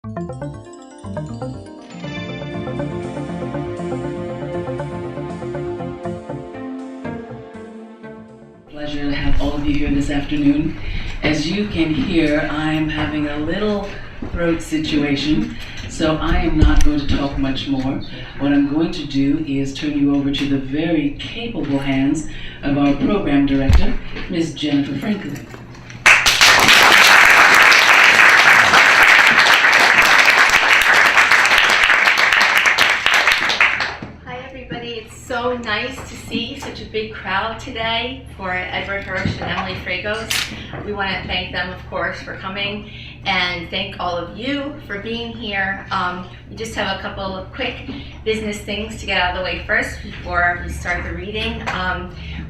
Pleasure to have all of you here this afternoon. As you can hear, I'm having a little throat situation, so I am not going to talk much more. What I'm going to do is turn you over to the very capable hands of our program director, Ms. Jennifer Franklin. So nice to see such a big crowd today for Edward Hirsch and Emily Fragos. We want to thank them, of course, for coming, and thank all of you for being here. We just have a couple of quick business things to get out of the way first before we start the reading.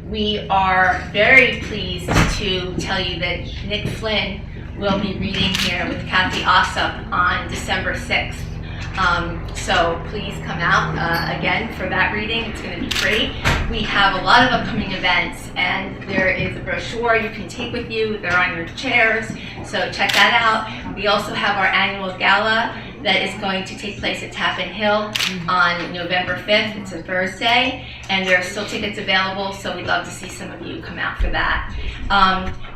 We are very pleased to tell you that Nick Flynn will be reading here with Kathy Ossop on December 6th. So please come out again for that reading. It's going to be great. We have a lot of upcoming events, and there is a brochure you can take with you. They're on your chairs, so check that out. We also have our annual gala that is going to take place at Tappan Hill on November 5th. It's a Thursday, and there are still tickets available, so we'd love to see some of you come out for that.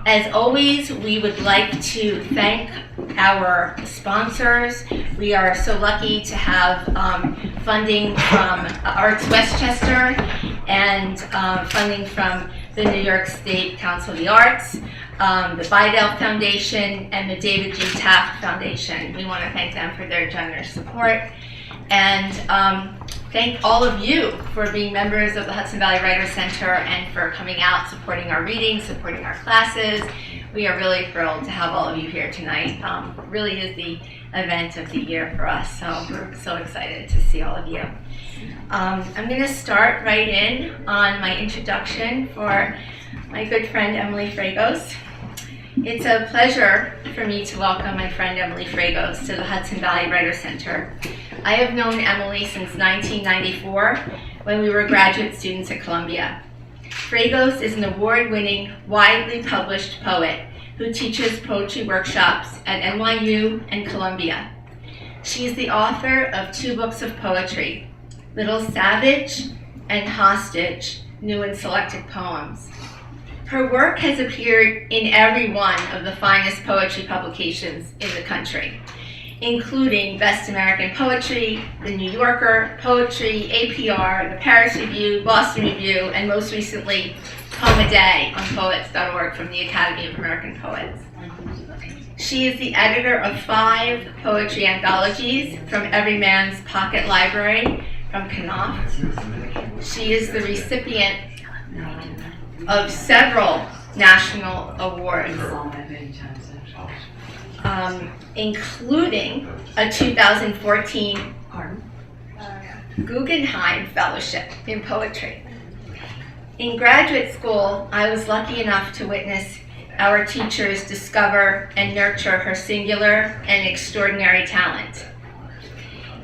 As always, we would like to thank our sponsors. We are so lucky to have funding from Arts Westchester and funding from the New York State Council of the Arts, the Bidell Foundation, and the David G. Taft Foundation. We want to thank them for their generous support. And thank all of you for being members of the Hudson Valley Writers Center and for coming out, supporting our readings, supporting our classes. We are really thrilled to have all of you here tonight. It really is the event of the year for us, so we're so excited to see all of you. I'm going to start right in on my introduction for my good friend Emily Fragos. It's a pleasure for me to welcome my friend Emily Fragos to the Hudson Valley Writers Center. I have known Emily since 1994 when we were graduate students at Columbia. Fragos is an award-winning, widely published poet who teaches poetry workshops at NYU and Columbia. She is the author of 2 books of poetry, Little Savage and Hostage, New and Selected Poems. Her work has appeared in every one of the finest poetry publications in the country, including Best American Poetry, The New Yorker, Poetry, APR, the Paris Review, Boston Review, and most recently, Poem a Day on Poets.org from the Academy of American Poets. She is the editor of 5 poetry anthologies from Every Man's Pocket Library from Knopf. She is the recipient of several national awards, including a 2014 Guggenheim Fellowship in Poetry. In graduate school, I was lucky enough to witness our teachers discover and nurture her singular and extraordinary talent.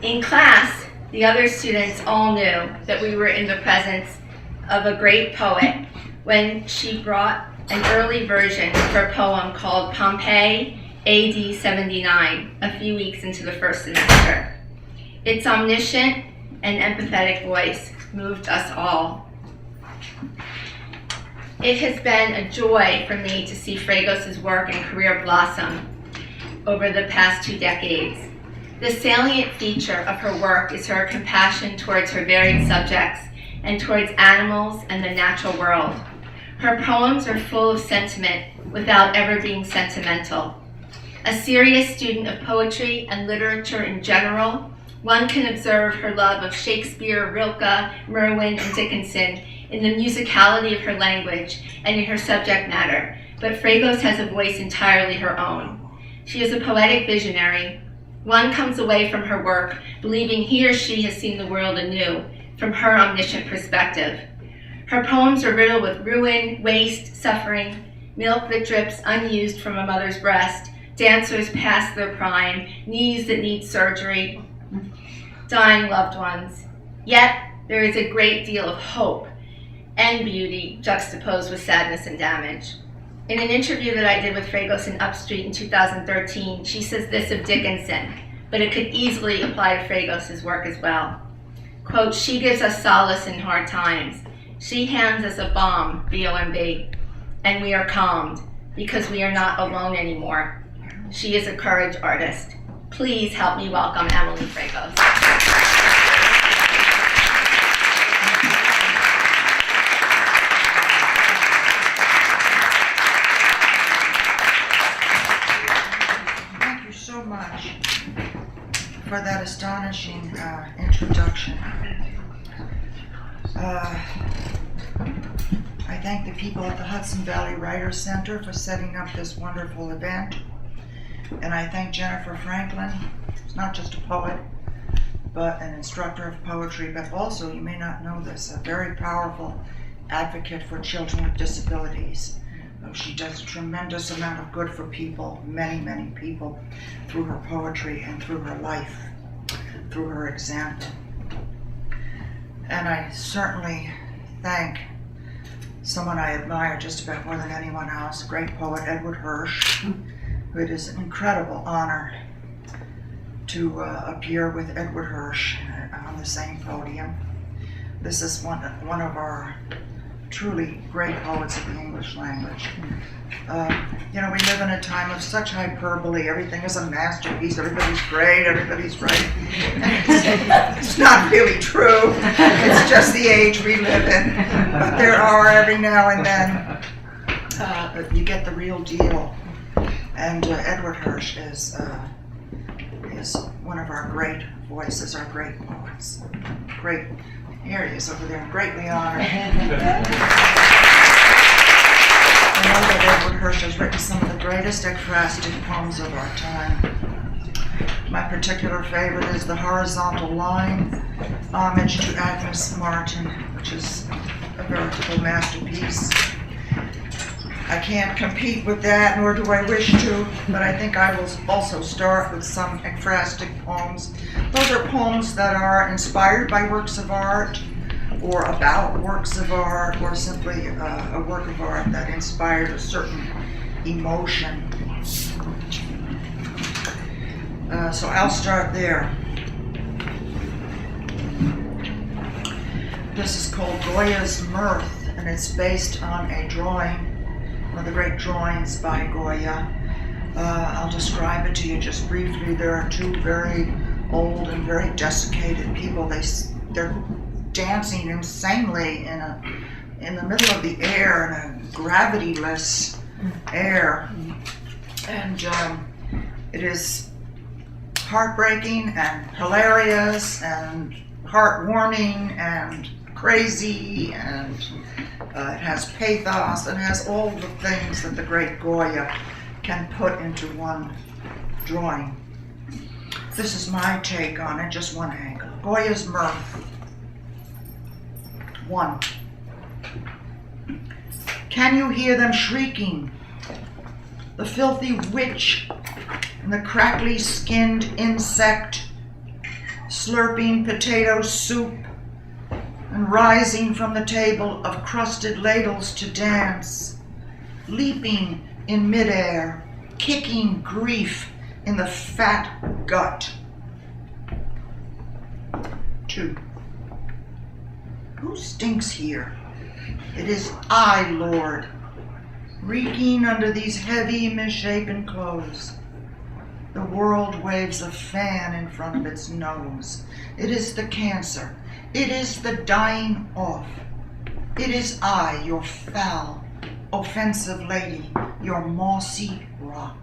In class, the other students all knew that we were in the presence of a great poet when she brought an early version of her poem called Pompeii, AD 79, a few weeks into the first semester. Its omniscient and empathetic voice moved us all. It has been a joy for me to see Fragos' work and career blossom over the past 2 decades. The salient feature of her work is her compassion towards her varied subjects and towards animals and the natural world. Her poems are full of sentiment without ever being sentimental. A serious student of poetry and literature in general, one can observe her love of Shakespeare, Rilke, Merwin, and Dickinson in the musicality of her language and in her subject matter, but Fragos has a voice entirely her own. She is a poetic visionary. One comes away from her work believing he or she has seen the world anew from her omniscient perspective. Her poems are riddled with ruin, waste, suffering, milk that drips unused from a mother's breast, dancers past their prime, knees that need surgery, dying loved ones. Yet, there is a great deal of hope and beauty juxtaposed with sadness and damage. In an interview that I did with Fragos in Upstreet in 2013, she says this of Dickinson, but it could easily apply to Fragos' work as well. Quote, she gives us solace in hard times. She hands us a balm, B-O-M-B, and we are calmed because we are not alone anymore. She is a courage artist. Please help me welcome Emily Fragos. Thank you so much for that astonishing introduction. I thank the people at the Hudson Valley Writers Center for setting up this wonderful event. And I thank Jennifer Franklin, who's not just a poet, but an instructor of poetry, but also, you may not know this, a very powerful advocate for children with disabilities. She does a tremendous amount of good for people, many, many people, through her poetry and through her life, through her example. And I certainly thank someone I admire just about more than anyone else, great poet Edward Hirsch. It is an incredible honor to appear with Edward Hirsch on the same podium. This is one of our truly great poets of the English language. We live in a time of such hyperbole. Everything is a masterpiece. Everybody's great. Everybody's right. It's not really true. It's just the age we live in. But there are, every now and then, you get the real deal. And Edward Hirsch is one of our great voices, our great poets. Great. Here he is over there, greatly honored. I know that Edward Hirsch has written some of the greatest ekphrastic poems of our time. My particular favorite is The Horizontal Line, Homage to Agnes Martin, which is a veritable masterpiece. I can't compete with that, nor do I wish to, but I think I will also start with some ekphrastic poems. Those are poems that are inspired by works of art, or about works of art, or simply a work of art that inspired a certain emotion. So I'll start there. This is called Goya's Mirth, and it's based on a drawing, one of the great drawings by Goya. I'll describe it to you just briefly. There are two very old and very desiccated people. They're dancing insanely in the middle of the air, in a gravityless air. And it is heartbreaking and hilarious and heartwarming and crazy, and it has pathos and has all the things that the great Goya can put into one drawing. This is my take on it, just one angle. Goya's Mirth. 1. Can you hear them shrieking? The filthy witch and the crackly skinned insect slurping potato soup and rising from the table of crusted ladles to dance, leaping in midair, kicking grief in the fat gut. 2. Who stinks here? It is I, Lord, reeking under these heavy, misshapen clothes. The world waves a fan in front of its nose. It is the cancer. It is the dying off. It is I, your foul, offensive lady, your mossy rock.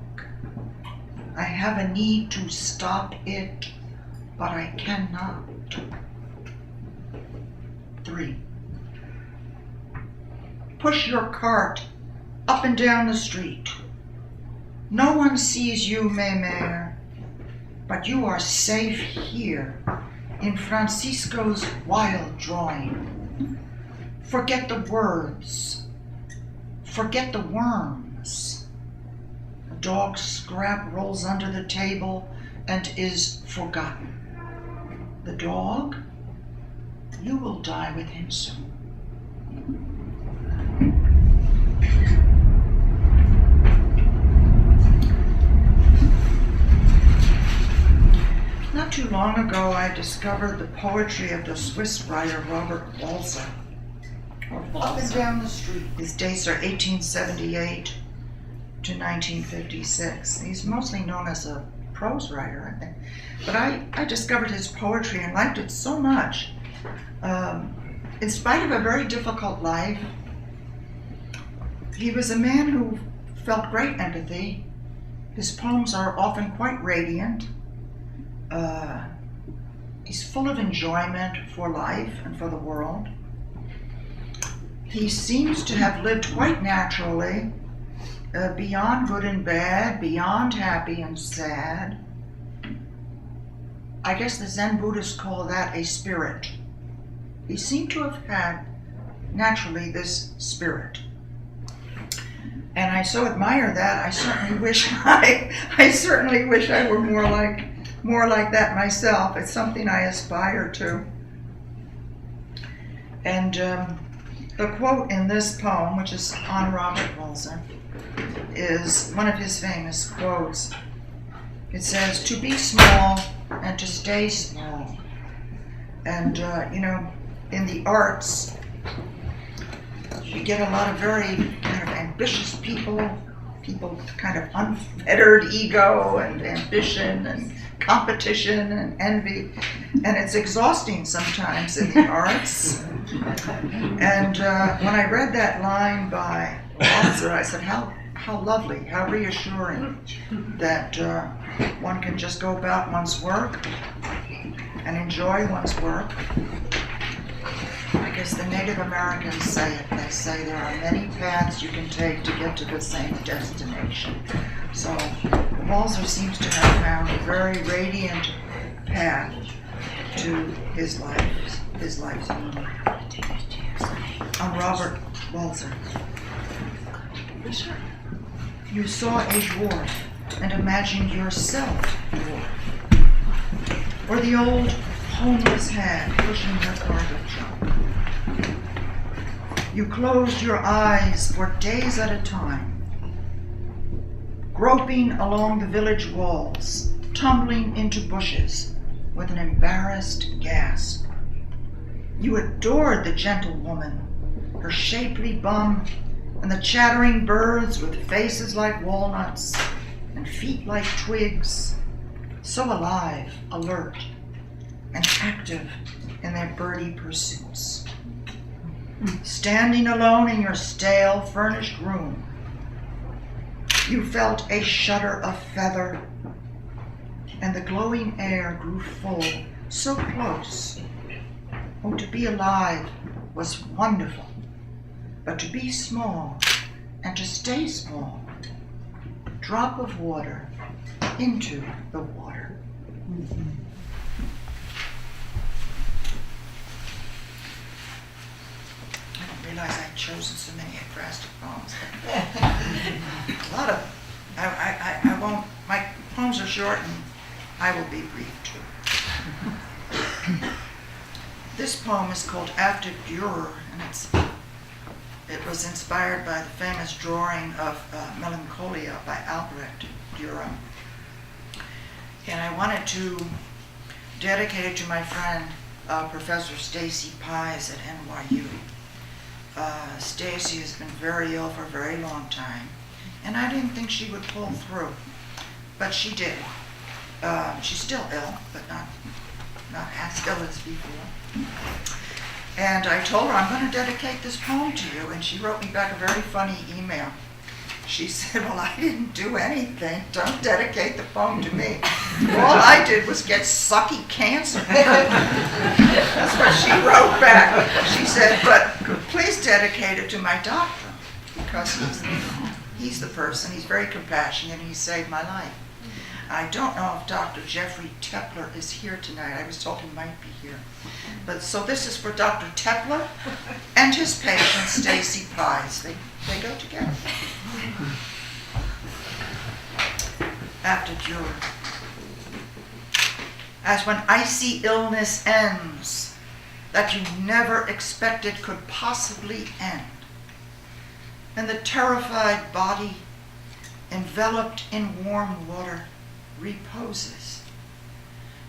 I have a need to stop it, but I cannot. 3. Push your cart up and down the street. No one sees you, Mémère, but you are safe here in Francisco's wild drawing. Forget the words. Forget the worms. A dog's scrap rolls under the table and is forgotten. The dog? You will die with him soon. too long ago, I discovered the poetry of the Swiss writer Robert Walser. Up and down the street. His dates are 1878 to 1956. He's mostly known as a prose writer, I think. But I discovered his poetry and liked it so much. In spite of a very difficult life, he was a man who felt great empathy. His poems are often quite radiant. He's full of enjoyment for life and for the world. He seems to have lived quite naturally, beyond good and bad, beyond happy and sad. I guess the Zen Buddhists call that a spirit. He seemed to have had naturally this spirit. And I so admire that. I certainly wish I were more like that myself. It's something I aspire to. And the quote in this poem, which is on Robert Walser, is one of his famous quotes. It says, "To be small and to stay small." And in the arts, you get a lot of very kind of ambitious people kind of unfettered ego and ambition and competition and envy, and it's exhausting sometimes in the arts. And when I read that line by Walser, I said, how lovely, how reassuring that one can just go about one's work and enjoy one's work. I guess the Native Americans say it. They say there are many paths you can take to get to the same destination. So Walser seems to have found a very radiant path to his life's meaning. On Robert Walser. You saw a dwarf and imagined yourself dwarf, or the old homeless hag pushing her garbage up. You closed your eyes for days at a time, groping along the village walls, tumbling into bushes with an embarrassed gasp. You adored the gentle woman, her shapely bum, and the chattering birds with faces like walnuts and feet like twigs, so alive, alert, and active in their birdy pursuits. Standing alone in your stale, furnished room, you felt a shudder of feather, and the glowing air grew full, so close. Oh, to be alive was wonderful, but to be small and to stay small, drop of water into the water. I didn't realize I'd chosen so many acrostic poems. A lot of, I won't, my poems are short and I will be brief too. This poem is called After Dürer, and it was inspired by the famous drawing of Melancholia by Albrecht Dürer. And I wanted to dedicate it to my friend, Professor Stacy Pies at NYU. Stacy has been very ill for a very long time, and I didn't think she would pull through, but she did. She's still ill, but not as ill as before. And I told her, I'm going to dedicate this poem to you, and she wrote me back a very funny email. She said, well, I didn't do anything. Don't dedicate the poem to me. All I did was get sucky cancer. That's what she wrote back. She said, but please dedicate it to my doctor, because he's the person. He's very compassionate, and he saved my life. I don't know if Dr. Jeffrey Tepler is here tonight. I was told he might be here. But so this is for Dr. Tepler and his patient, Stacy Pies. They go together. After Dürer. As when icy illness ends, that you never expected could possibly end, and the terrified body, enveloped in warm water, reposes.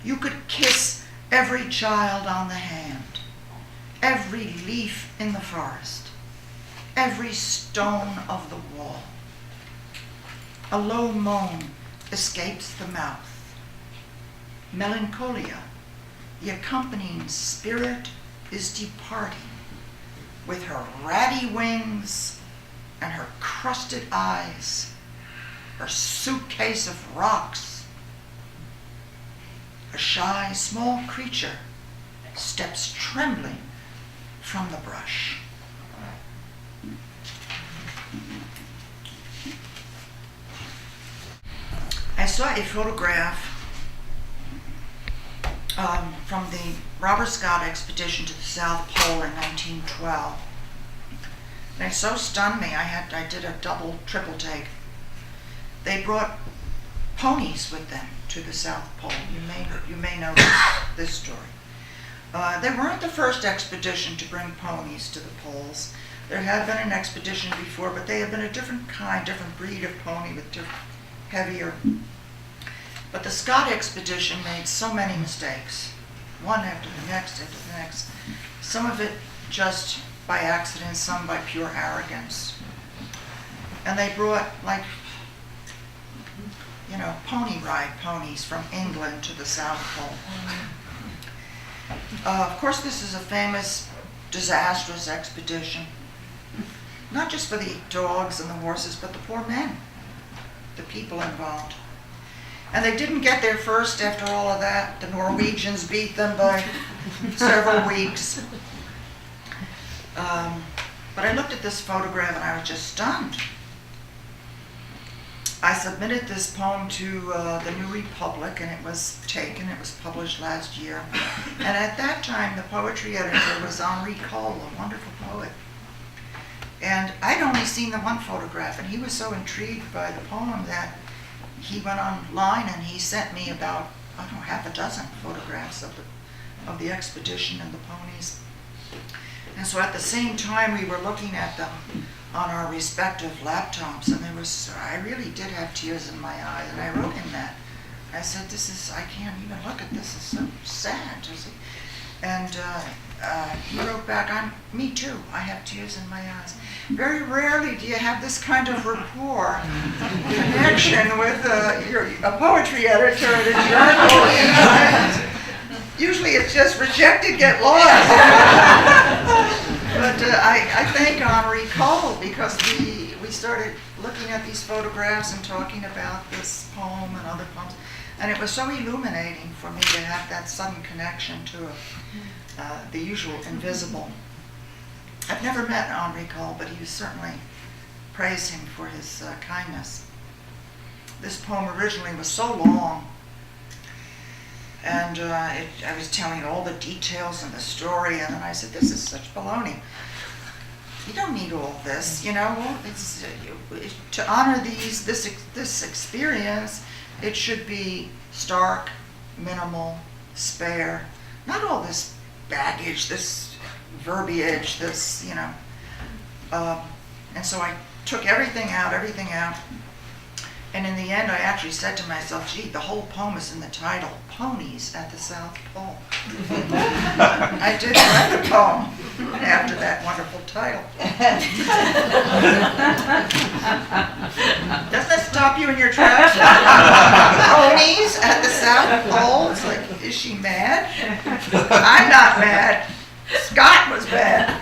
You could kiss every child on the hand, every leaf in the forest, every stone of the wall. A low moan escapes the mouth. Melancholia, the accompanying spirit, is departing with her ratty wings and her crusted eyes, her suitcase of rocks. A shy, small creature steps trembling from the brush. I saw a photograph from the Robert Scott expedition to the South Pole in 1912. And it so stunned me, I did a triple take. They brought ponies with them to the South Pole. You may know this story. They weren't the first expedition to bring ponies to the poles. There had been an expedition before, but they had been a different breed of pony with heavier. But the Scott expedition made so many mistakes, one after the next after the next. Some of it just by accident, some by pure arrogance. And they brought pony ride ponies from England to the South Pole. Of course, this is a famous, disastrous expedition. Not just for the dogs and the horses, but the poor men, the people involved. And they didn't get there first after all of that. The Norwegians beat them by several weeks. But I looked at this photograph and I was just stunned. I submitted this poem to the New Republic, and it was taken. It was published last year. And at that time, the poetry editor was Henri Cole, a wonderful poet. And I'd only seen the one photograph, and he was so intrigued by the poem that he went online and he sent me about, half a dozen photographs of the expedition and the ponies. And so at the same time, we were looking at them on our respective laptops, and I really did have tears in my eyes, and I wrote him that. I said, I can't even look at this, it's so sad. And he wrote back, me too, I have tears in my eyes. Very rarely do you have this kind of rapport, connection with a poetry editor at a journal. Usually it's just rejected, get lost. But I thank Henri Cole because we started looking at these photographs and talking about this poem and other poems. And it was so illuminating for me to have that sudden connection to the usual invisible. I've never met Henri Cole, but you certainly praise him for his kindness. This poem originally was so long, and I was telling all the details and the story, and then I said, this is such baloney. You don't need all this, It's to honor this experience, it should be stark, minimal, spare, not all this baggage, this verbiage, and so I took everything out, and in the end I actually said to myself, gee, the whole poem is in the title, Ponies at the South Pole. I did write the poem after that wonderful title. Doesn't that stop you in your tracks? Ponies at the South Pole? It's like, is she mad? I'm not mad. Scott was bad.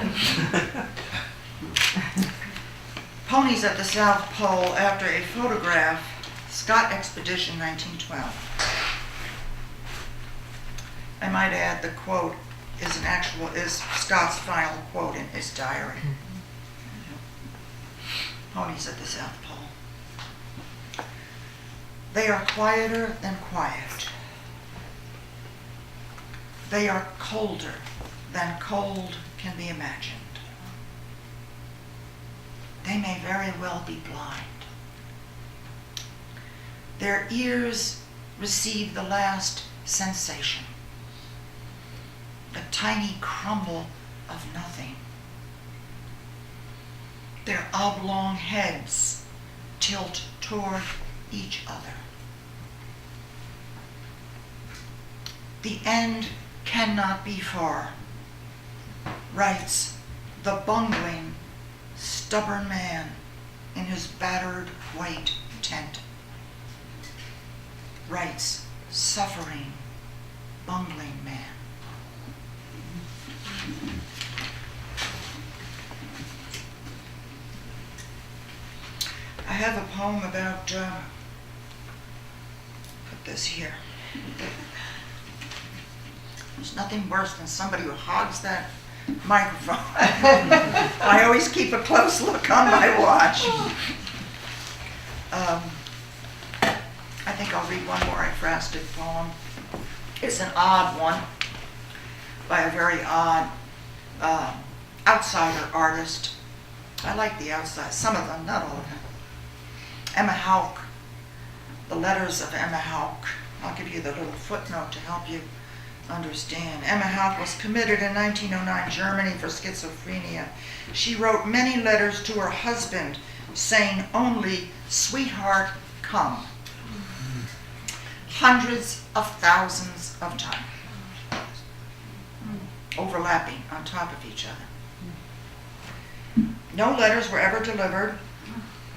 Ponies at the South Pole after a photograph, Scott Expedition 1912. I might add the quote is Scott's final quote in his diary. Ponies at the South Pole. They are quieter than quiet. They are colder than cold can be imagined. They may very well be blind. Their ears receive the last sensation, a tiny crumble of nothing. Their oblong heads tilt toward each other. The end cannot be far, writes the bungling, stubborn man in his battered white tent. Writes suffering, bungling man. I have a poem about, put this here. There's nothing worse than somebody who hogs that microphone. I always keep a close look on my watch. I think I'll read one more Frastic poem. It's an odd one by a very odd outsider artist. I like the outside, some of them, not all of them. Emma Hauck, the letters of Emma Hauck. I'll give you the little footnote to help you understand. Emma Hauck was committed in 1909 Germany for schizophrenia. She wrote many letters to her husband saying only, "Sweetheart, come." Hundreds of thousands of times, overlapping on top of each other. No letters were ever delivered.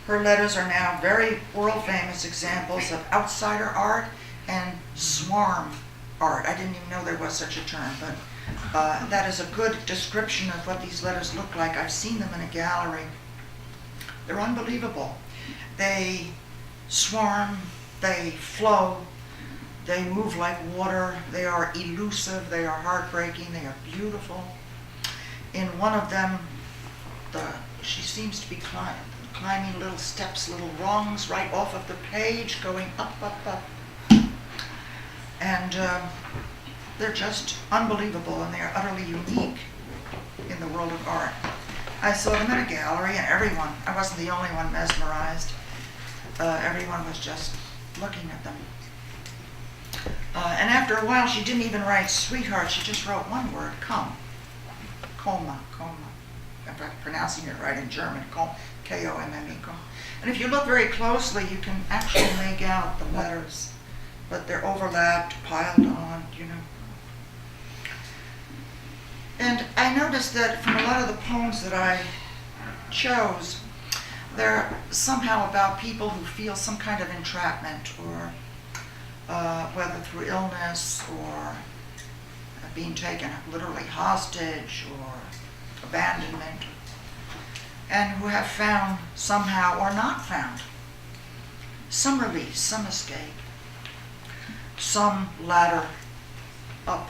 Her letters are now very world-famous examples of outsider art and swarm art. I didn't even know there was such a term, but that is a good description of what these letters look like. I've seen them in a gallery. They're unbelievable. They swarm, they flow, they move like water, they are elusive, they are heartbreaking, they are beautiful. In one of them, she seems to be climbing little steps, little rungs right off of the page, going up, up, up. And they're just unbelievable, and they are utterly unique in the world of art. I saw them in a gallery, and everyone, I wasn't the only one mesmerized. Everyone was just looking at them. And after a while, she didn't even write sweetheart, she just wrote one word, come. Koma, koma. If I'm pronouncing it right in German, K-O-M-M-E. And if you look very closely, you can actually make out the letters, but they're overlapped, piled on, you know. And I noticed that from a lot of the poems that I chose, they're somehow about people who feel some kind of entrapment, or whether through illness or being taken literally hostage or abandonment, and who have found somehow or not found some release, some escape, some ladder up,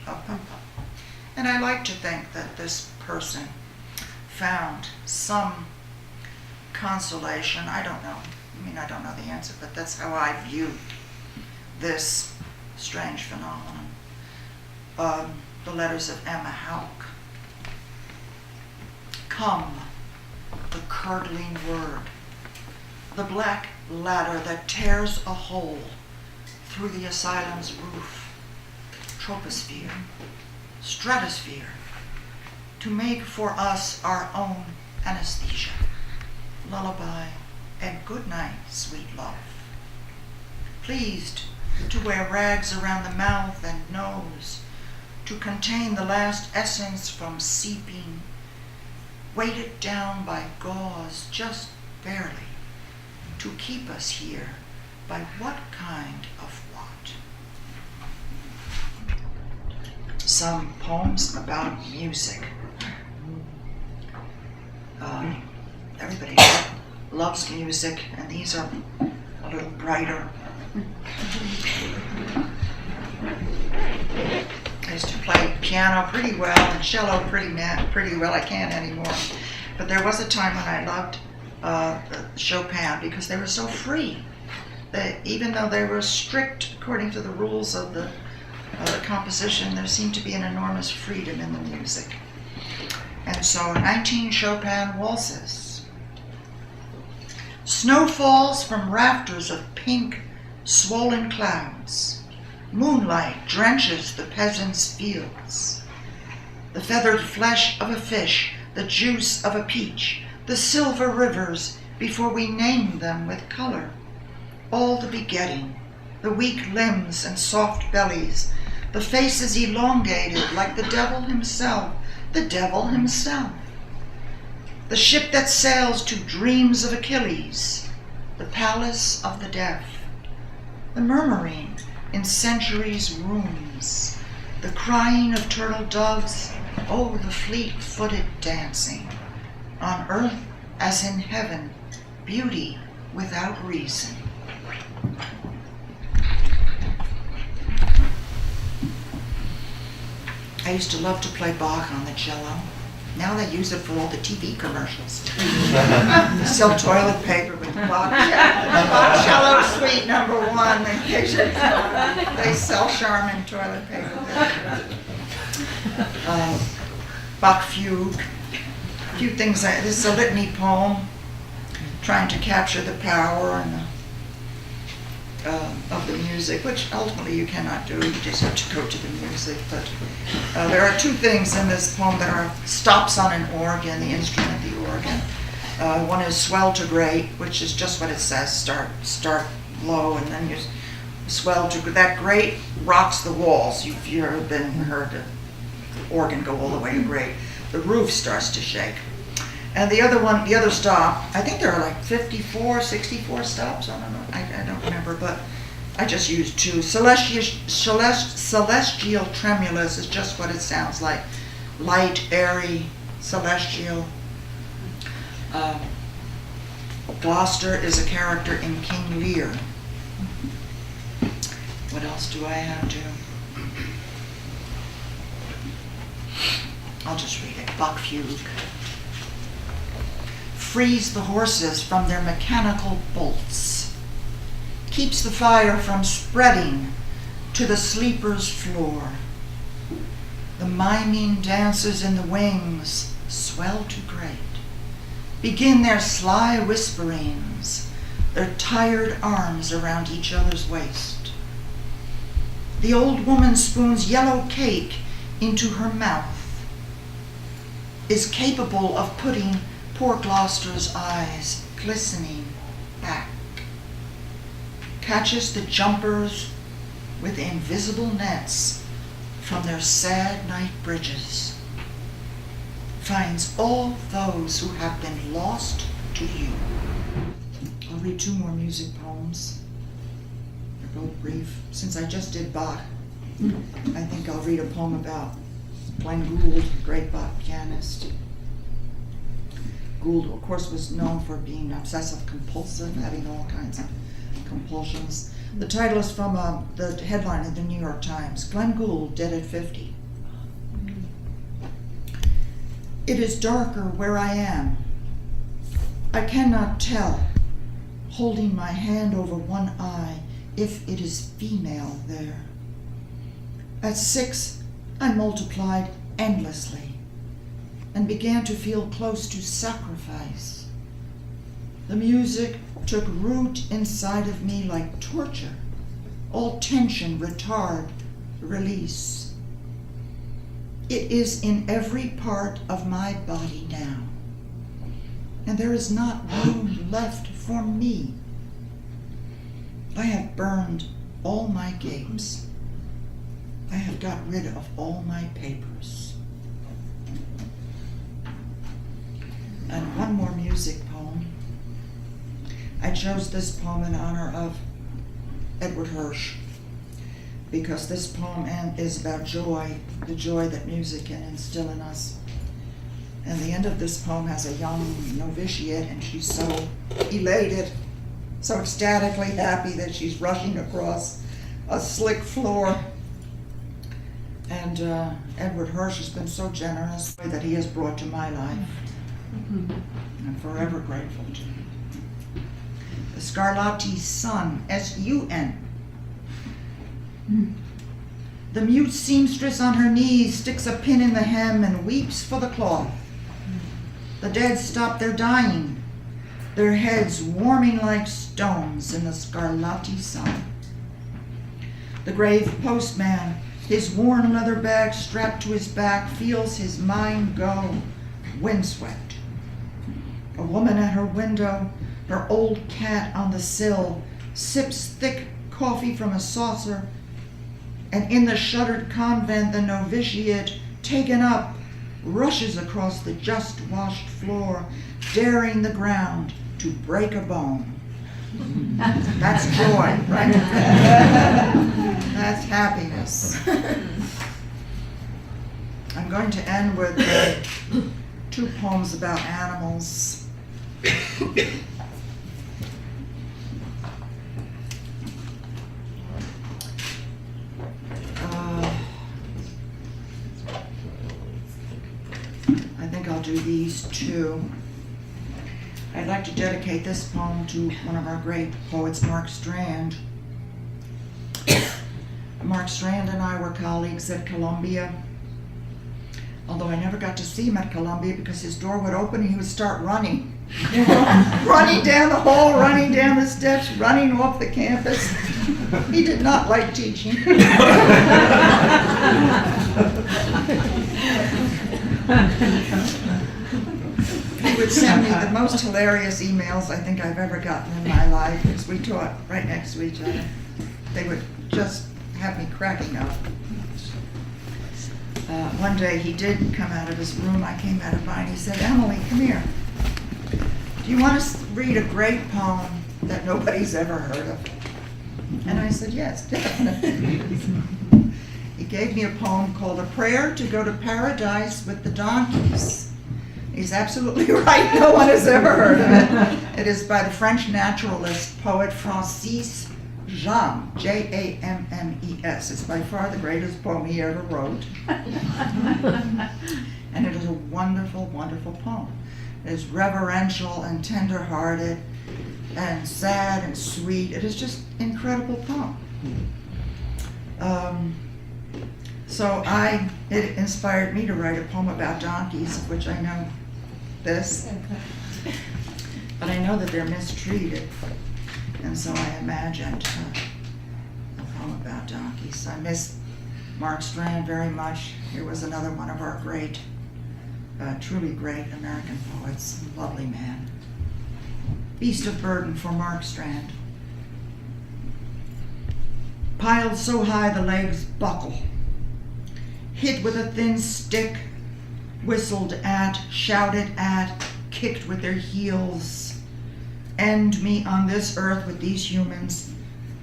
up, up, up. And I like to think that this person found some consolation. I don't know. I mean, I don't know the answer, but that's how I view this strange phenomenon. The letters of Emma Hauck. Come, the curdling word, the black ladder that tears a hole through the asylum's roof, troposphere, stratosphere, to make for us our own anesthesia, lullaby, and good night, sweet love. Pleased to wear rags around the mouth and nose, to contain the last essence from seeping, weighted down by gauze just barely, to keep us here by what kind of what? Some poems about music. Everybody loves music, and these are a little brighter. I used to play piano pretty well and cello pretty well. I can't anymore. But there was a time when I loved Chopin because they were so free. Even though they were strict according to the rules of the composition, there seemed to be an enormous freedom in the music. And so 19 Chopin waltzes. Snow falls from rafters of pink, swollen clouds. Moonlight drenches the peasants' fields. The feathered flesh of a fish, the juice of a peach, the silver rivers before we name them with color. All the begetting, the weak limbs and soft bellies, The face is elongated like the devil himself. The devil himself. The ship that sails to dreams of Achilles. The palace of the deaf. The murmuring in centuries' rooms. The crying of turtle doves. Oh, the fleet-footed dancing. On earth as in heaven, beauty without reason. I used to love to play Bach on the cello. Now they use it for all the TV commercials. They sell toilet paper with Bach cello suite #1. They sell Charmin toilet paper. Bach fugue. A few things. This is a litany poem trying to capture the power and of the music, which ultimately you cannot do. You just have to go to the music. But there are two things in this poem that are stops on an organ, the instrument, the organ. One is swell to great, which is just what it says. Start low, and then you swell to that great rocks the walls. You've ever been heard the organ go all the way to great. The roof starts to shake. And the other stop, I think there are like 54, 64 stops. I don't know. I don't remember, but I just used two. Celestial tremulous is just what it sounds like. Light, airy, celestial. Gloucester is a character in King Lear. What else do I have to? I'll just read it. Bach fugue. Frees the horses from their mechanical bolts, keeps the fire from spreading to the sleeper's floor. The miming dancers in the wings swell to great, begin their sly whisperings, their tired arms around each other's waist. The old woman spoons yellow cake into her mouth, is capable of putting poor Gloucester's eyes glistening back, catches the jumpers with invisible nets from their sad night bridges, finds all those who have been lost to you. I'll read two more music poems. They're both brief. Since I just did Bach, I think I'll read a poem about Glenn Gould, great Bach pianist. Gould, of course, was known for being obsessive compulsive, having all kinds of compulsions. The title is from the headline of the New York Times. Glenn Gould, dead at 50. It is darker where I am. I cannot tell, holding my hand over one eye, if it is female there. At 6, I multiplied endlessly and began to feel close to sacrifice. The music took root inside of me like torture, all tension, retard, release. It is in every part of my body now, and there is not room left for me. I have burned all my gapes. I have got rid of all my papers. And one more music poem. I chose this poem in honor of Edward Hirsch, because this poem is about joy, the joy that music can instill in us. And the end of this poem has a young novitiate, and she's so elated, so ecstatically happy that she's rushing across a slick floor. And Edward Hirsch has been so generous that he has brought to my life. I'm forever grateful to him. The Scarlatti Sun, S-U-N. The mute seamstress on her knees sticks a pin in the hem and weeps for the cloth. The dead stop their dying, their heads warming like stones in the Scarlatti sun. The grave postman, his worn leather bag strapped to his back, feels his mind go windswept. A woman at her window, her old cat on the sill, sips thick coffee from a saucer And in the shuttered convent, the novitiate, taken up, rushes across the just washed floor, daring the ground to break a bone. That's joy, right? That's happiness. I'm going to end with 2 poems about animals. I think I'll do these 2. I'd like to dedicate this poem to one of our great poets, Mark Strand. Mark Strand and I were colleagues at Columbia, although I never got to see him at Columbia because his door would open and he would start running. Running down the hall, running down the steps, running off the campus. He did not like teaching. He would send me the most hilarious emails I think I've ever gotten in my life because we taught right next to each other. They would just have me cracking up. One day he did come out of his room. I came out of mine. He said, "Emily, come here. Do you want to read a great poem that nobody's ever heard of?" And I said, "Yes, definitely." He gave me a poem called A Prayer to Go to Paradise with the Donkeys. He's absolutely right. No one has ever heard of it. It is by the French naturalist poet Francis Jammes, Jammes. It's by far the greatest poem he ever wrote. And it is a wonderful, wonderful poem. It is reverential and tender-hearted and sad and sweet. It is just an incredible poem. It inspired me to write a poem about donkeys, of which I know this. But I know that they're mistreated. And so I imagined a poem about donkeys. I miss Mark Strand very much. Here was another one of our great, truly great American poets. Lovely man. Beast of Burden for Mark Strand. Piled so high the legs buckle. Hit with a thin stick, whistled at, shouted at, kicked with their heels. End me on this earth with these humans,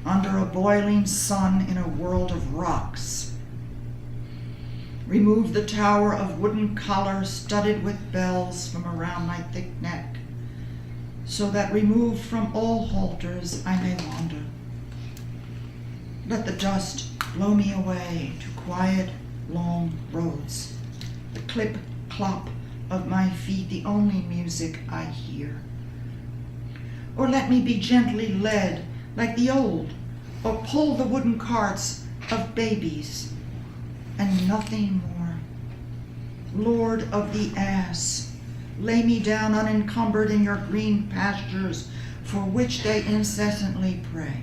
under a boiling sun in a world of rocks. Remove the tower of wooden collars studded with bells from around my thick neck, so that removed from all halters I may wander. Let the dust blow me away to quiet, long roads, the clip-clop of my feet, the only music I hear. Or let me be gently led like the old, or pull the wooden carts of babies, and nothing more. Lord of the ass, lay me down unencumbered in your green pastures for which they incessantly pray,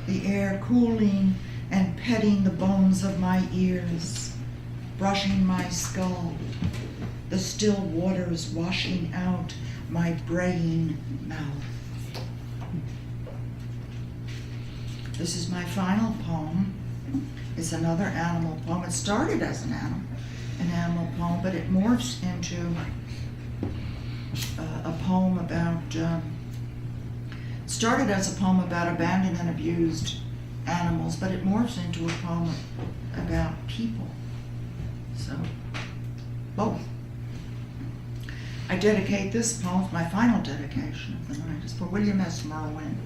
the air cooling and petting the bones of my ears, brushing my skull, the still waters washing out my braying mouth. This is my final poem. It's another animal poem. It started as an animal poem, but it morphs into a poem about, started as a poem about abandoned and abused animals, but it morphs into a poem about people. So, both. I dedicate this poem, my final dedication of the night, is for William S. Merwin,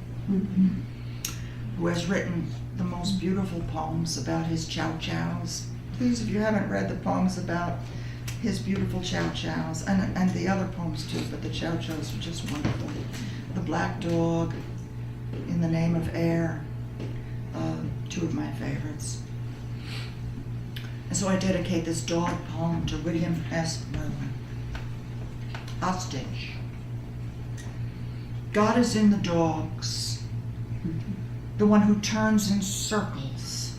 who has written the most beautiful poems about his chow-chows. Please, if you haven't read the poems about his beautiful chow-chows, and the other poems too, but the chow-chows are just wonderful. The Black Dog, In the Name of Air, 2 of my favorites. And so I dedicate this dog poem to William S. Merwin. Hostage. God is in the dogs, the one who turns in circles,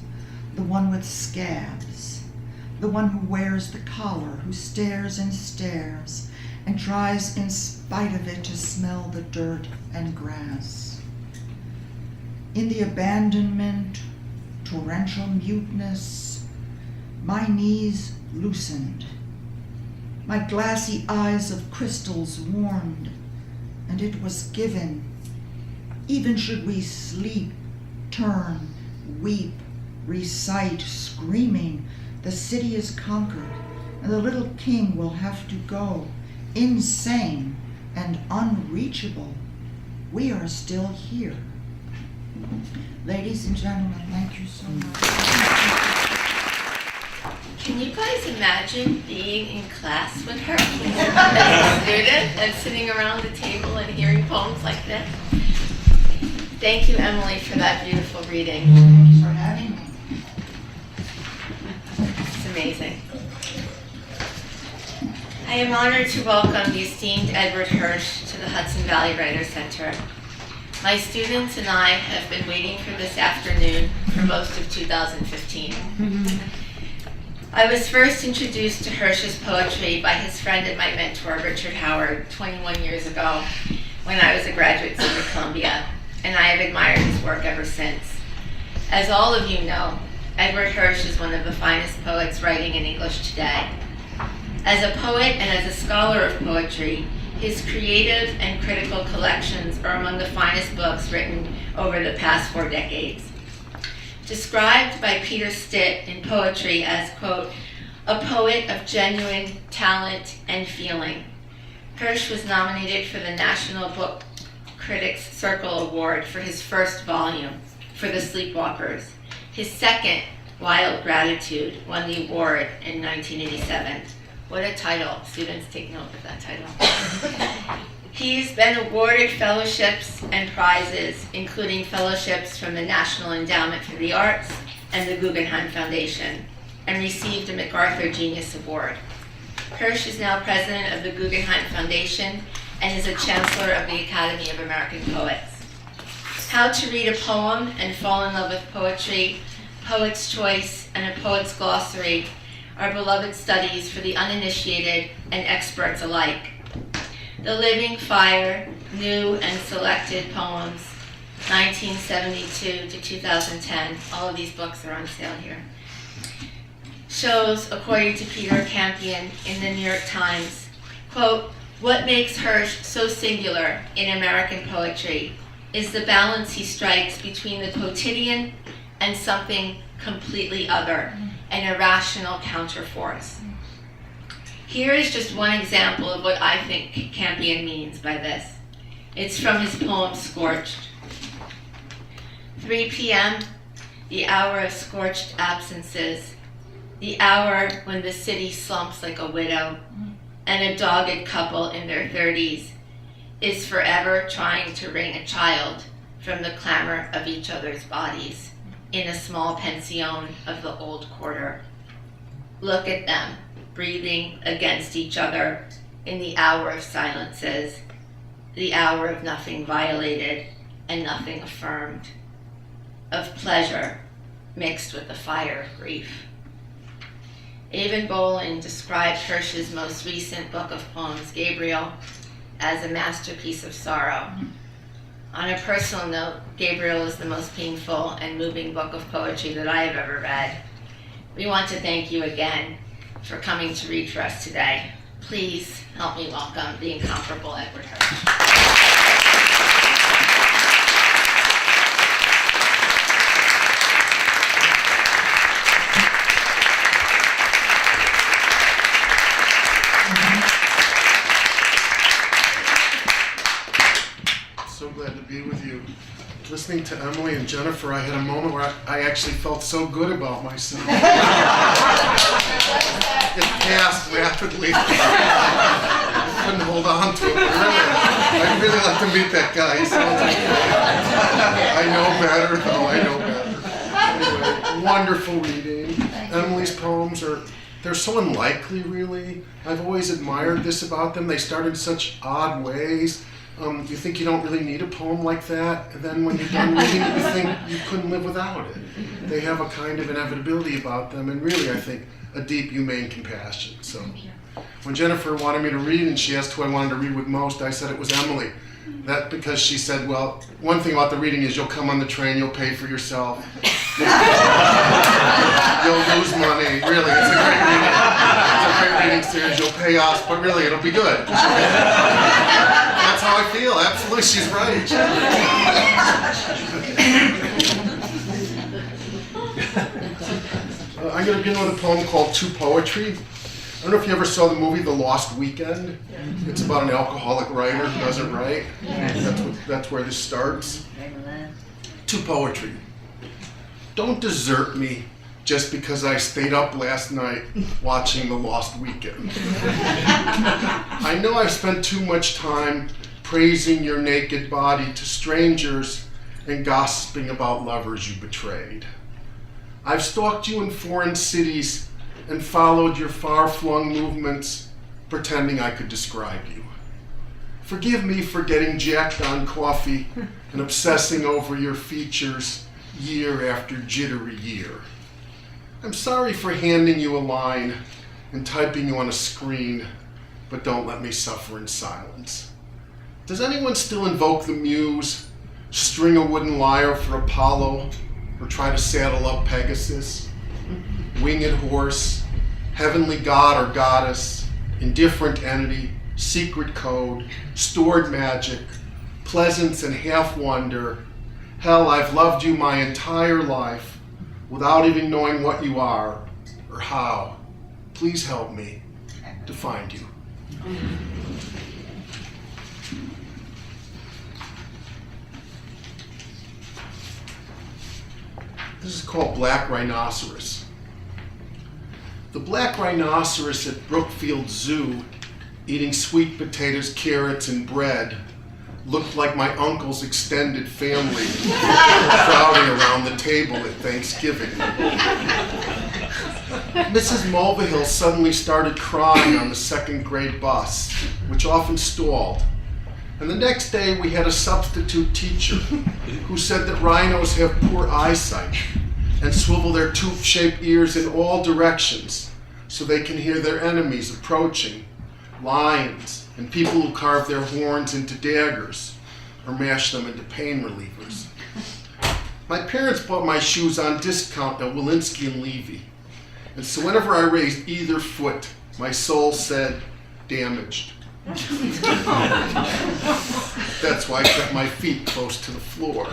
the one with scabs, the one who wears the collar, who stares and stares and tries in spite of it to smell the dirt and grass. In the abandonment, torrential muteness, my knees loosened, my glassy eyes of crystals warmed, and it was given. Even should we sleep, turn, weep, recite, screaming, the city is conquered, and the little king will have to go, insane and unreachable. We are still here. Ladies and gentlemen, thank you so much. Can you guys imagine being in class with her as a student and sitting around the table and hearing poems like this? Thank you, Emily, for that beautiful reading. Thank you for having me. It's amazing. I am honored to welcome the esteemed Edward Hirsch to the Hudson Valley Writers Center. My students and I have been waiting for this afternoon for most of 2015. I was first introduced to Hirsch's poetry by his friend and my mentor, Richard Howard, 21 years ago when I was a graduate student at Columbia, and I have admired his work ever since. As all of you know, Edward Hirsch is one of the finest poets writing in English today. As a poet and as a scholar of poetry, his creative and critical collections are among the finest books written over the past 4 decades. Described by Peter Stitt in poetry as, quote, a poet of genuine talent and feeling, Hirsch was nominated for the National Book Critics Circle Award for his first volume, For the Sleepwalkers. His second, Wild Gratitude, won the award in 1987. What a title. Students, take note of that title. He's been awarded fellowships and prizes, including fellowships from the National Endowment for the Arts and the Guggenheim Foundation, and received a MacArthur Genius Award. Hirsch is now president of the Guggenheim Foundation and is a chancellor of the Academy of American Poets. How to read a poem and fall in love with poetry, Poet's Choice, and a Poet's Glossary are beloved studies for the uninitiated and experts alike. The Living Fire, New and Selected Poems, 1972 to 2010, all of these books are on sale here, shows, according to Peter Campion in the New York Times, quote, what makes Hirsch so singular in American poetry is the balance he strikes between the quotidian and something completely other, an irrational counterforce. Here is just one example of what I think Campion means by this. It's from his poem, Scorched. 3 p.m., the hour of scorched absences, the hour when the city slumps like a widow, and a dogged couple in their 30s is forever trying to wring a child from the clamor of each other's bodies in a small pension of the old quarter. Look at them, breathing against each other in the hour of silences, the hour of nothing violated and nothing affirmed, of pleasure mixed with the fire of grief. Avon Bolin described Hirsch's most recent book of poems, Gabriel, as a masterpiece of sorrow. On a personal note, Gabriel is the most painful and moving book of poetry that I have ever read. We want to thank you again for coming to read for us today. Please help me welcome the incomparable Edward Hirsch. So glad to be with you. Listening to Emily and Jennifer, I had a moment where I actually felt so good about myself. It passed rapidly. I couldn't hold on to it. I'd really like to meet that guy. I know better, though. I know better. Anyway, wonderful reading. Emily's poems they're so unlikely, really. I've always admired this about them. They start in such odd ways. You think you don't really need a poem like that, and then when you're done reading it, you think you couldn't live without it. They have a kind of inevitability about them, and really, I think, a deep, humane compassion. So, when Jennifer wanted me to read, and she asked who I wanted to read with most, I said it was Emily. That because she said, well, one thing about the reading is you'll come on the train, you'll pay for yourself. chaos, but really it'll be good. That's how I feel. Absolutely, she's right. I'm going to begin with a poem called To Poetry. I don't know if you ever saw the movie The Lost Weekend. It's about an alcoholic writer who doesn't write. That's where this starts. To Poetry. Don't desert me just because I stayed up last night watching The Lost Weekend. I know I've spent too much time praising your naked body to strangers and gossiping about lovers you betrayed. I've stalked you in foreign cities and followed your far-flung movements, pretending I could describe you. Forgive me for getting jacked on coffee and obsessing over your features year after jittery year. I'm sorry for handing you a line and typing you on a screen, but don't let me suffer in silence. Does anyone still invoke the muse, string a wooden lyre for Apollo, or try to saddle up Pegasus? Winged horse, heavenly god or goddess, indifferent entity, secret code, stored magic, pleasance and half wonder. Hell, I've loved you my entire life without even knowing what you are or how. Please help me to find you. This is called Black Rhinoceros. The black rhinoceros at Brookfield Zoo, eating sweet potatoes, carrots, and bread, looked like my uncle's extended family crowding around the table at Thanksgiving. Mrs. Mulvihill suddenly started crying on the second grade bus, which often stalled. And the next day we had a substitute teacher who said that rhinos have poor eyesight and swivel their tube-shaped ears in all directions so they can hear their enemies approaching, lions and people who carve their horns into daggers or mash them into pain relievers. My parents bought my shoes on discount at Walensky and Levy, and so whenever I raised either foot, my soul said, damaged. That's why I kept my feet close to the floor.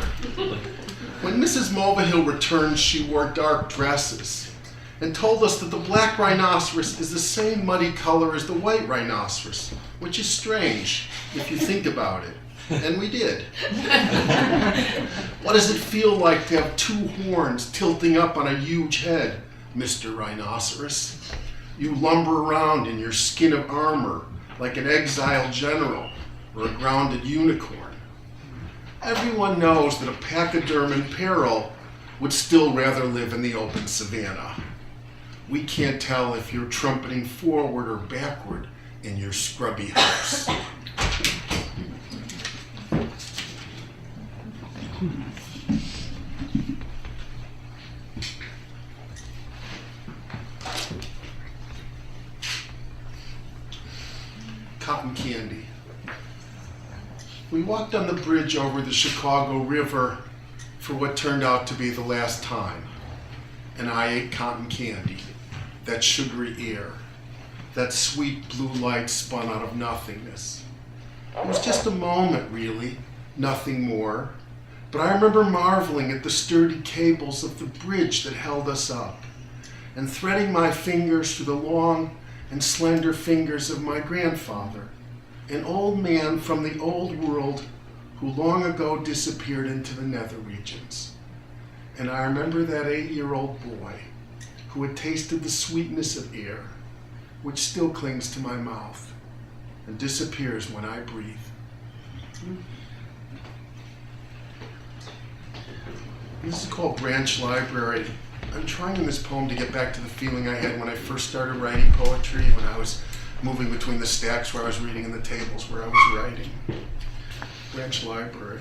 When Mrs. Mulvihill returned, she wore dark dresses and told us that the black rhinoceros is the same muddy color as the white rhinoceros, which is strange if you think about it. And we did. What does it feel like to have two horns tilting up on a huge head, Mr. Rhinoceros? You lumber around in your skin of armor like an exiled general or a grounded unicorn. Everyone knows that a pachyderm in peril would still rather live in the open savanna. We can't tell if you're trumpeting forward or backward in your scrubby house. Cotton candy. We walked on the bridge over the Chicago River for what turned out to be the last time, and I ate cotton candy, that sugary air, that sweet blue light spun out of nothingness. It was just a moment, really, nothing more, but I remember marveling at the sturdy cables of the bridge that held us up, and threading my fingers through the long and slender fingers of my grandfather, an old man from the old world who long ago disappeared into the nether regions. And I remember that 8-year-old boy who had tasted the sweetness of air, which still clings to my mouth and disappears when I breathe. This is called Branch Library. I'm trying in this poem to get back to the feeling I had when I first started writing poetry, when I was moving between the stacks where I was reading and the tables where I was writing. Branch Library.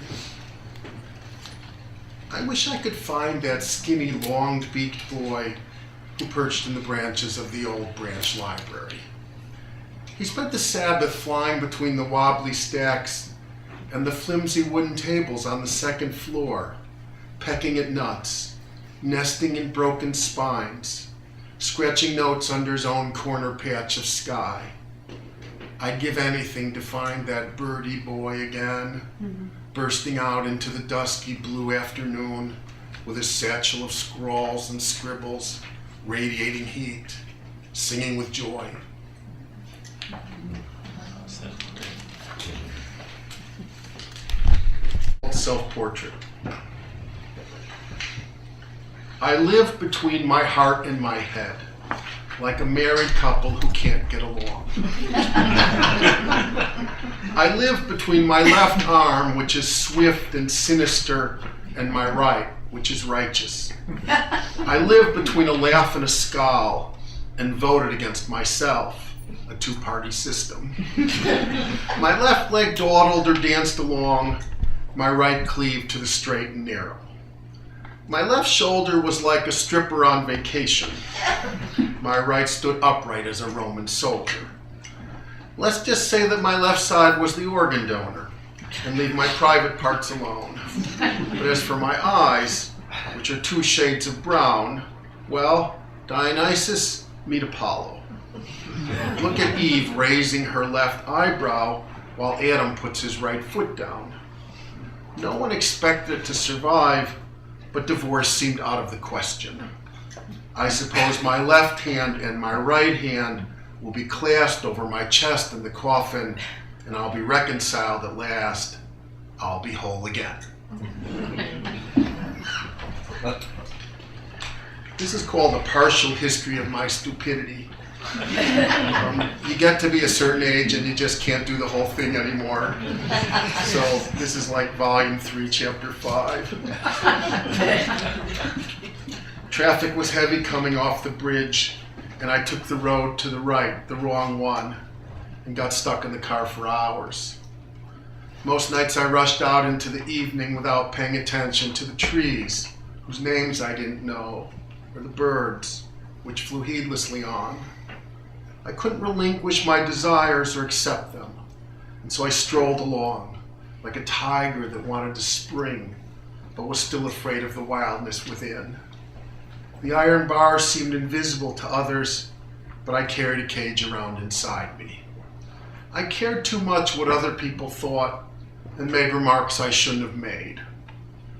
I wish I could find that skinny, long-beaked boy who perched in the branches of the old Branch Library. He spent the Sabbath flying between the wobbly stacks and the flimsy wooden tables on the second floor, pecking at nuts, nesting in broken spines, scratching notes under his own corner patch of sky. I'd give anything to find that birdie boy again, bursting out into the dusky blue afternoon with his satchel of scrawls and scribbles, radiating heat, singing with joy. Self-portrait. I live between my heart and my head, like a married couple who can't get along. I live between my left arm, which is swift and sinister, and my right, which is righteous. I live between a laugh and a scowl, and voted against myself, a two-party system. My left leg dawdled or danced along, my right cleaved to the straight and narrow. My left shoulder was like a stripper on vacation. My right stood upright as a Roman soldier. Let's just say that my left side was the organ donor, and leave my private parts alone. But as for my eyes, which are two shades of brown, well, Dionysus, meet Apollo. Look at Eve raising her left eyebrow while Adam puts his right foot down. No one expected it to survive, but divorce seemed out of the question. I suppose my left hand and my right hand will be clasped over my chest in the coffin, and I'll be reconciled at last. I'll be whole again. This is called a partial history of my stupidity. You get to be a certain age and you just can't do the whole thing anymore. So this is like volume 3, chapter 5. Traffic was heavy coming off the bridge, and I took the road to the right, the wrong one, and got stuck in the car for hours. Most nights I rushed out into the evening without paying attention to the trees, whose names I didn't know, or the birds, which flew heedlessly on. I couldn't relinquish my desires or accept them, and so I strolled along, like a tiger that wanted to spring, but was still afraid of the wildness within. The iron bars seemed invisible to others, but I carried a cage around inside me. I cared too much what other people thought and made remarks I shouldn't have made.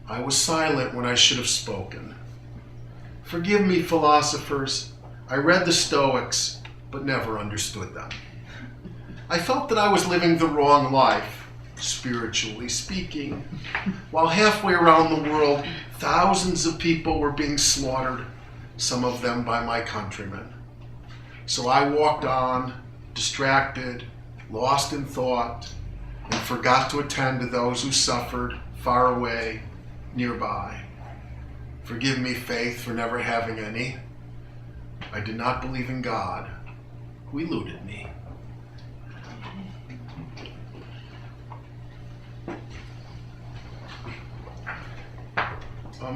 I was silent when I should have spoken. Forgive me, philosophers. I read the Stoics, but never understood them. I felt that I was living the wrong life, spiritually speaking. While halfway around the world, thousands of people were being slaughtered, some of them by my countrymen. So I walked on, distracted, lost in thought, and forgot to attend to those who suffered far away, nearby. Forgive me, faith, for never having any. I did not believe in God, who eluded me.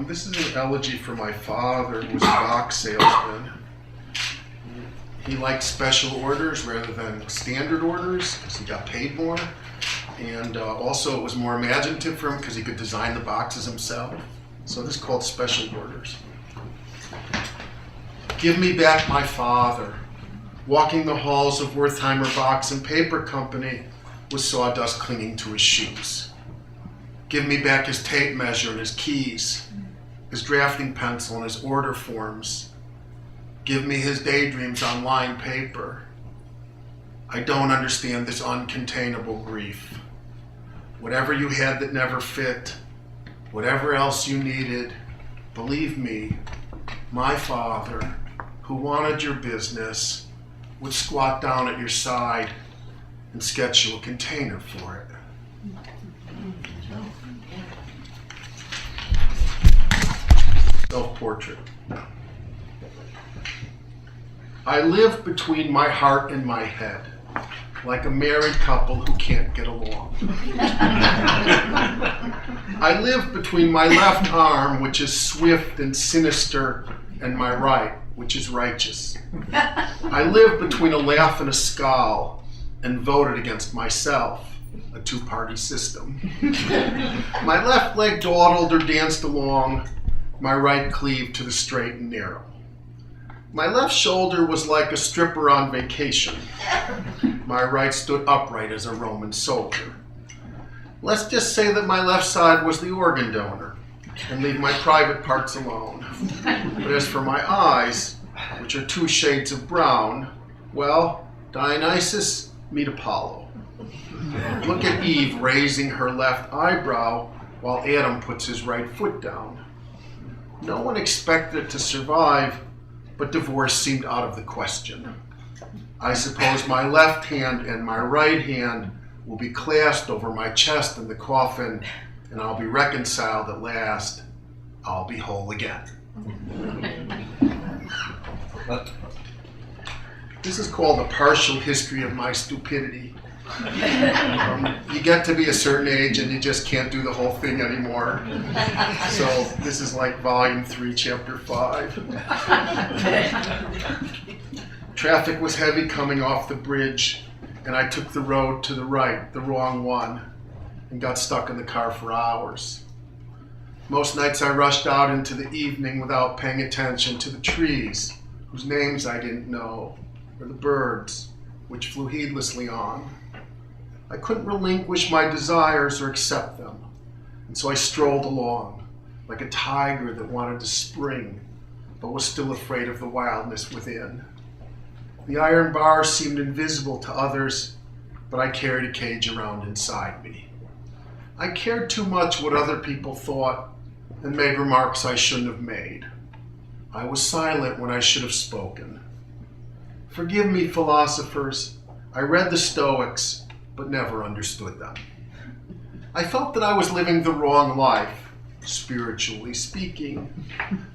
This is an elegy for my father, who was a box salesman. He liked special orders rather than standard orders because he got paid more. And also it was more imaginative for him because he could design the boxes himself. So this is called special orders. Give me back my father, walking the halls of Wertheimer Box and Paper Company with sawdust clinging to his shoes. Give me back his tape measure and his keys, his drafting pencil and his order forms. Give me his daydreams on lined paper. I don't understand this uncontainable grief. Whatever you had that never fit, whatever else you needed, believe me, my father, who wanted your business, would squat down at your side and sketch you a container for it. Self-portrait. I live between my heart and my head, like a married couple who can't get along. I live between my left arm, which is swift and sinister, and my right, which is righteous. I live between a laugh and a scowl, and voted against myself, a two-party system. My left leg dawdled or danced along, my right cleaved to the straight and narrow. My left shoulder was like a stripper on vacation. My right stood upright as a Roman soldier. Let's just say that my left side was the organ donor, and leave my private parts alone. But as for my eyes, which are 2 shades of brown, well, Dionysus, meet Apollo. Look at Eve raising her left eyebrow while Adam puts his right foot down. No one expected it to survive, but divorce seemed out of the question. I suppose my left hand and my right hand will be clasped over my chest in the coffin, and I'll be reconciled at last. I'll be whole again. This is called a partial history of my stupidity. You get to be a certain age and you just can't do the whole thing anymore. So this is like volume 3, chapter 5. Traffic was heavy coming off the bridge, and I took the road to the right, the wrong one, and got stuck in the car for hours. Most nights I rushed out into the evening without paying attention to the trees, whose names I didn't know, or the birds, which flew heedlessly on. I couldn't relinquish my desires or accept them, and so I strolled along, like a tiger that wanted to spring, but was still afraid of the wildness within. The iron bars seemed invisible to others, but I carried a cage around inside me. I cared too much what other people thought and made remarks I shouldn't have made. I was silent when I should have spoken. Forgive me, philosophers. I read the Stoics, but never understood them. I felt that I was living the wrong life, spiritually speaking.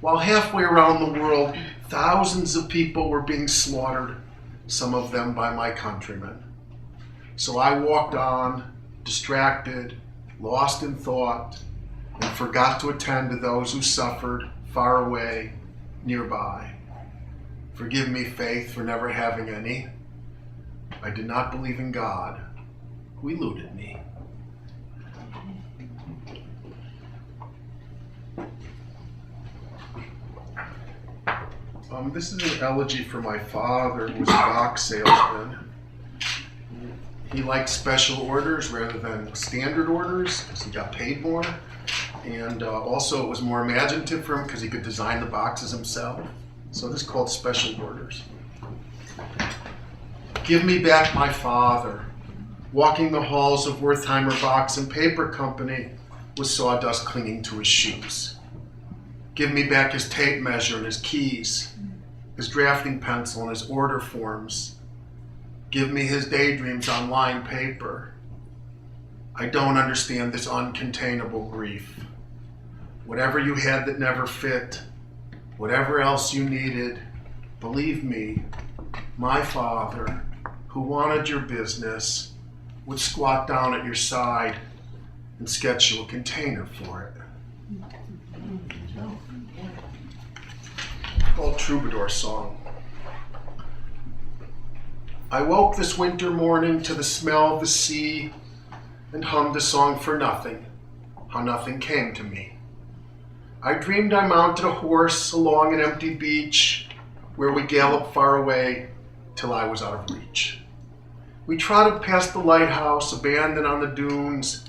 While halfway around the world, thousands of people were being slaughtered, some of them by my countrymen. So I walked on, distracted, lost in thought, and forgot to attend to those who suffered far away, nearby. Forgive me, faith, for never having any. I did not believe in God, who eluded me. This is an elegy for my father, who was a box salesman. He liked special orders rather than standard orders because he got paid more. And also it was more imaginative for him because he could design the boxes himself. So this is called special orders. Give me back my father, walking the halls of Wertheimer Box and Paper Company with sawdust clinging to his shoes. Give me back his tape measure and his keys, his drafting pencil and his order forms. Give me his daydreams on lined paper. I don't understand this uncontainable grief. Whatever you had that never fit, whatever else you needed, believe me, my father, who wanted your business, would squat down at your side and sketch you a container for it. Called Troubadour Song. I woke this winter morning to the smell of the sea and hummed a song for nothing, how nothing came to me. I dreamed I mounted a horse along an empty beach where we galloped far away till I was out of reach. We trotted past the lighthouse abandoned on the dunes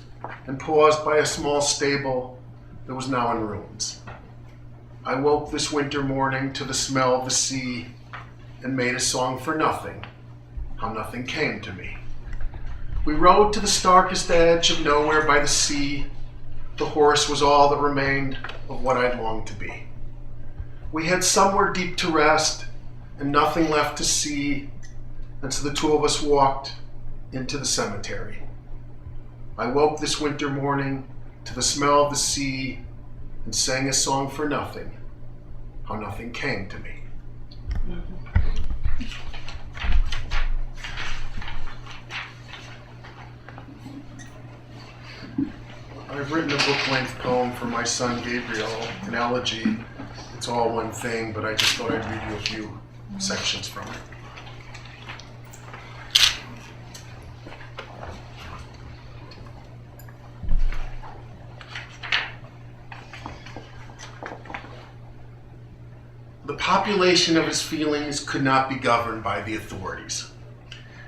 and paused by a small stable that was now in ruins. I woke this winter morning to the smell of the sea and made a song for nothing, how nothing came to me. We rode to the starkest edge of nowhere by the sea. The horse was all that remained of what I'd longed to be. We had somewhere deep to rest and nothing left to see, and so the two of us walked into the cemetery. I woke this winter morning to the smell of the sea and sang a song for nothing, how nothing came to me. I've written a book-length poem for my son Gabriel, an elegy. It's all one thing, but I just thought I'd read you a few sections from it. The population of his feelings could not be governed by the authorities.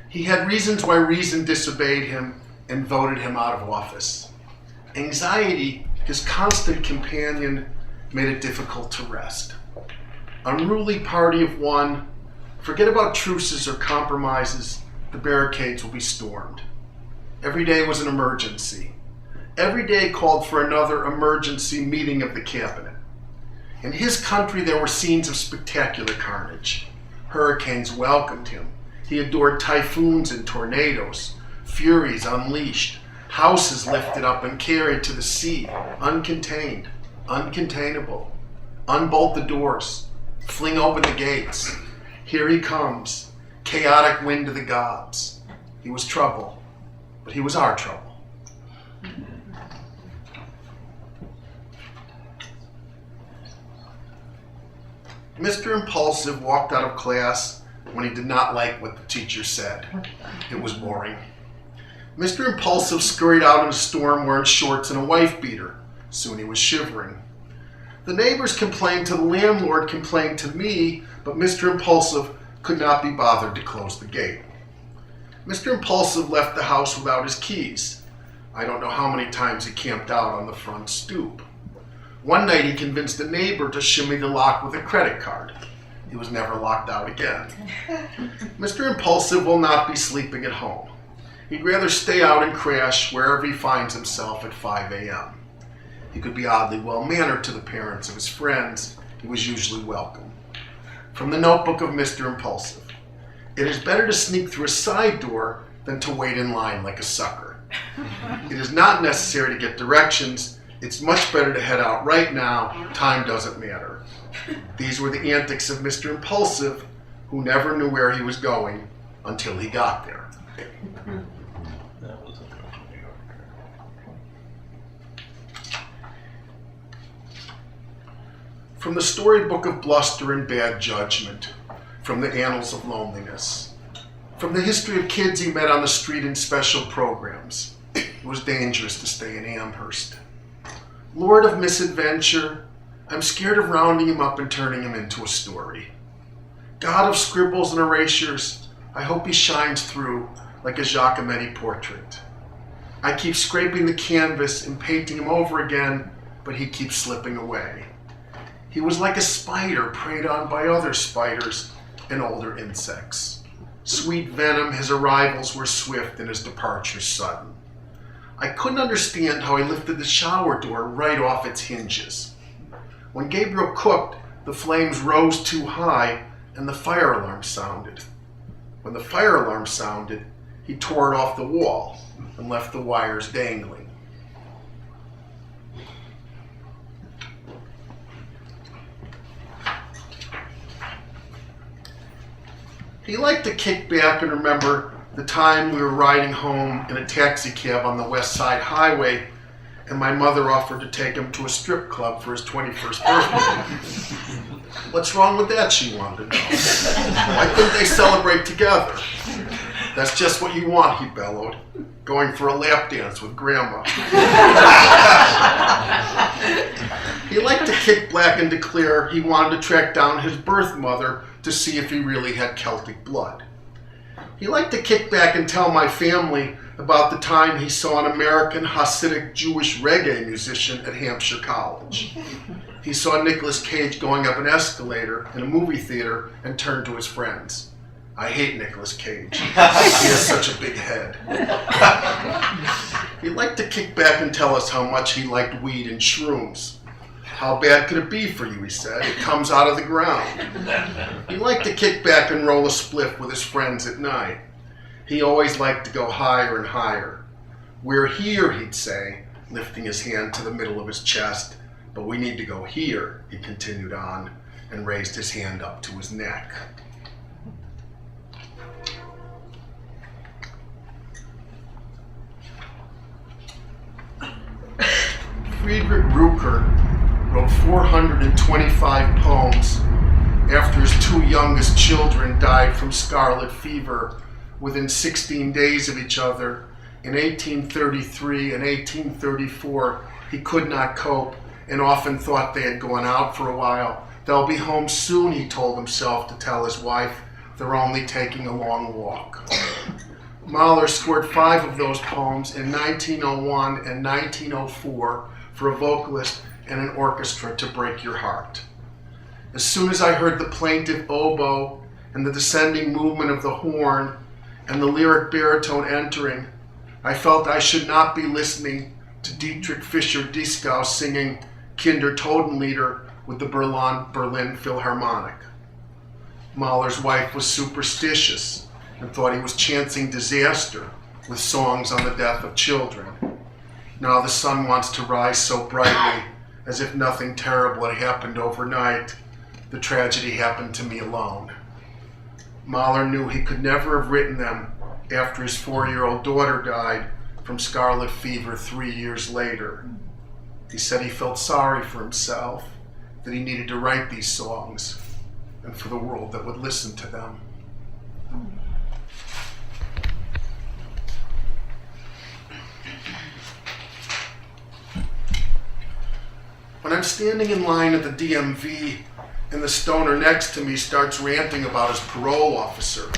He had reasons why reason disobeyed him and voted him out of office. Anxiety, his constant companion, made it difficult to rest. Unruly party of one, forget about truces or compromises, the barricades will be stormed. Every day was an emergency. Every day called for another emergency meeting of the cabinet. In his country there were scenes of spectacular carnage. Hurricanes welcomed him. He adored typhoons and tornadoes, furies unleashed, houses lifted up and carried to the sea, uncontained, uncontainable. Unbolt the doors, fling open the gates. Here he comes, chaotic wind of the gods. He was trouble, but he was our trouble. Mr. Impulsive walked out of class when he did not like what the teacher said. It was boring. Mr. Impulsive scurried out in a storm wearing shorts and a wife beater. Soon he was shivering. The neighbors complained to the landlord, complained to me, but Mr. Impulsive could not be bothered to close the gate. Mr. Impulsive left the house without his keys. I don't know how many times he camped out on the front stoop. One night he convinced a neighbor to shimmy the lock with a credit card. He was never locked out again. Mr. Impulsive will not be sleeping at home. He'd rather stay out and crash wherever he finds himself at 5 a.m. He could be oddly well-mannered to the parents of his friends. He was usually welcome. From the notebook of Mr. Impulsive. It is better to sneak through a side door than to wait in line like a sucker. It is not necessary to get directions. It's much better to head out right now. Time doesn't matter. These were the antics of Mr. Impulsive, who never knew where he was going until he got there. From the storybook of bluster and bad judgment, from the annals of loneliness, from the history of kids he met on the street in special programs. It was dangerous to stay in Amherst. Lord of misadventure, I'm scared of rounding him up and turning him into a story. God of scribbles and erasures, I hope he shines through like a Giacometti portrait. I keep scraping the canvas and painting him over again, but he keeps slipping away. He was like a spider preyed on by other spiders and older insects. Sweet venom, his arrivals were swift and his departures sudden. I couldn't understand how he lifted the shower door right off its hinges. When Gabriel cooked, the flames rose too high and the fire alarm sounded. When the fire alarm sounded, he tore it off the wall and left the wires dangling. He liked to kick back and remember the time we were riding home in a taxi cab on the West Side Highway and my mother offered to take him to a strip club for his 21st birthday. What's wrong with that, she wanted to know. Why couldn't they celebrate together? That's just what you want, he bellowed, going for a lap dance with Grandma. He liked to kick back and declare he wanted to track down his birth mother to see if he really had Celtic blood. He liked to kick back and tell my family about the time he saw an American Hasidic Jewish reggae musician at Hampshire College. He saw Nicolas Cage going up an escalator in a movie theater and turned to his friends. I hate Nicolas Cage. He has such a big head. He liked to kick back and tell us how much he liked weed and shrooms. How bad could it be for you, he said. It comes out of the ground. He liked to kick back and roll a spliff with his friends at night. He always liked to go higher and higher. We're here, he'd say, lifting his hand to the middle of his chest. But we need to go here, he continued on, and raised his hand up to his neck. Friedrich Rucker wrote 425 poems after his two youngest children died from scarlet fever within 16 days of each other. In 1833 and 1834, he could not cope and often thought they had gone out for a while. They'll be home soon, he told himself to tell his wife. They're only taking a long walk. Mahler scored 5 of those poems in 1901 and 1904 for a vocalist and an orchestra to break your heart. As soon as I heard the plaintive oboe and the descending movement of the horn and the lyric baritone entering, I felt I should not be listening to Dietrich Fischer-Dieskau singing Kinder Totenlieder with the Berlin Philharmonic. Mahler's wife was superstitious and thought he was chancing disaster with songs on the death of children. Now the sun wants to rise so brightly as if nothing terrible had happened overnight. The tragedy happened to me alone. Mahler knew he could never have written them after his 4-year-old daughter died from scarlet fever 3 years later. He said he felt sorry for himself, that he needed to write these songs, and for the world that would listen to them. When I'm standing in line at the DMV and the stoner next to me starts ranting about his parole officer,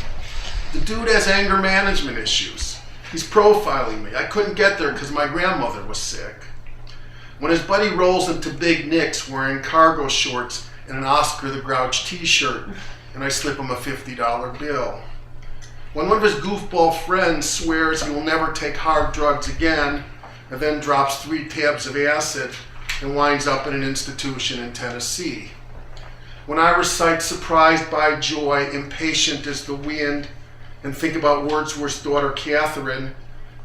the dude has anger management issues. He's profiling me. I couldn't get there because my grandmother was sick. When his buddy rolls into Big Nick's wearing cargo shorts and an Oscar the Grouch t-shirt, and I slip him a $50 bill. When one of his goofball friends swears he will never take hard drugs again, and then drops 3 tabs of acid and winds up in an institution in Tennessee. When I recite Surprised by Joy, Impatient as the Wind, and think about Wordsworth's daughter Catherine,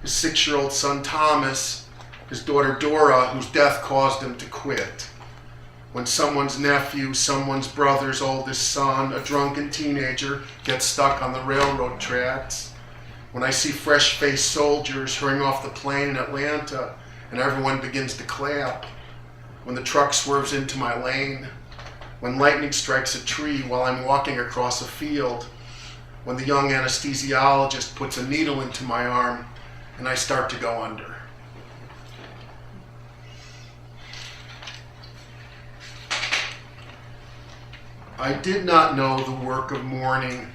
his 6-year-old son Thomas, his daughter Dora, whose death caused him to quit. When someone's nephew, someone's brother's oldest son, a drunken teenager, gets stuck on the railroad tracks. When I see fresh-faced soldiers hurrying off the plane in Atlanta and everyone begins to clap. When the truck swerves into my lane. When lightning strikes a tree while I'm walking across a field. When the young anesthesiologist puts a needle into my arm and I start to go under. I did not know the work of mourning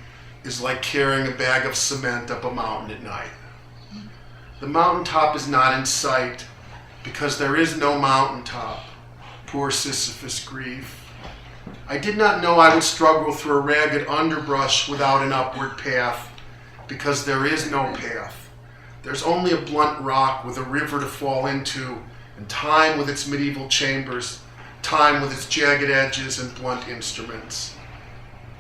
is like carrying a bag of cement up a mountain at night. The mountaintop is not in sight because there is no mountaintop. Poor Sisyphus grief. I did not know I would struggle through a ragged underbrush without an upward path because there is no path. There's only a blunt rock with a river to fall into, and time with its medieval chambers, time with its jagged edges and blunt instruments.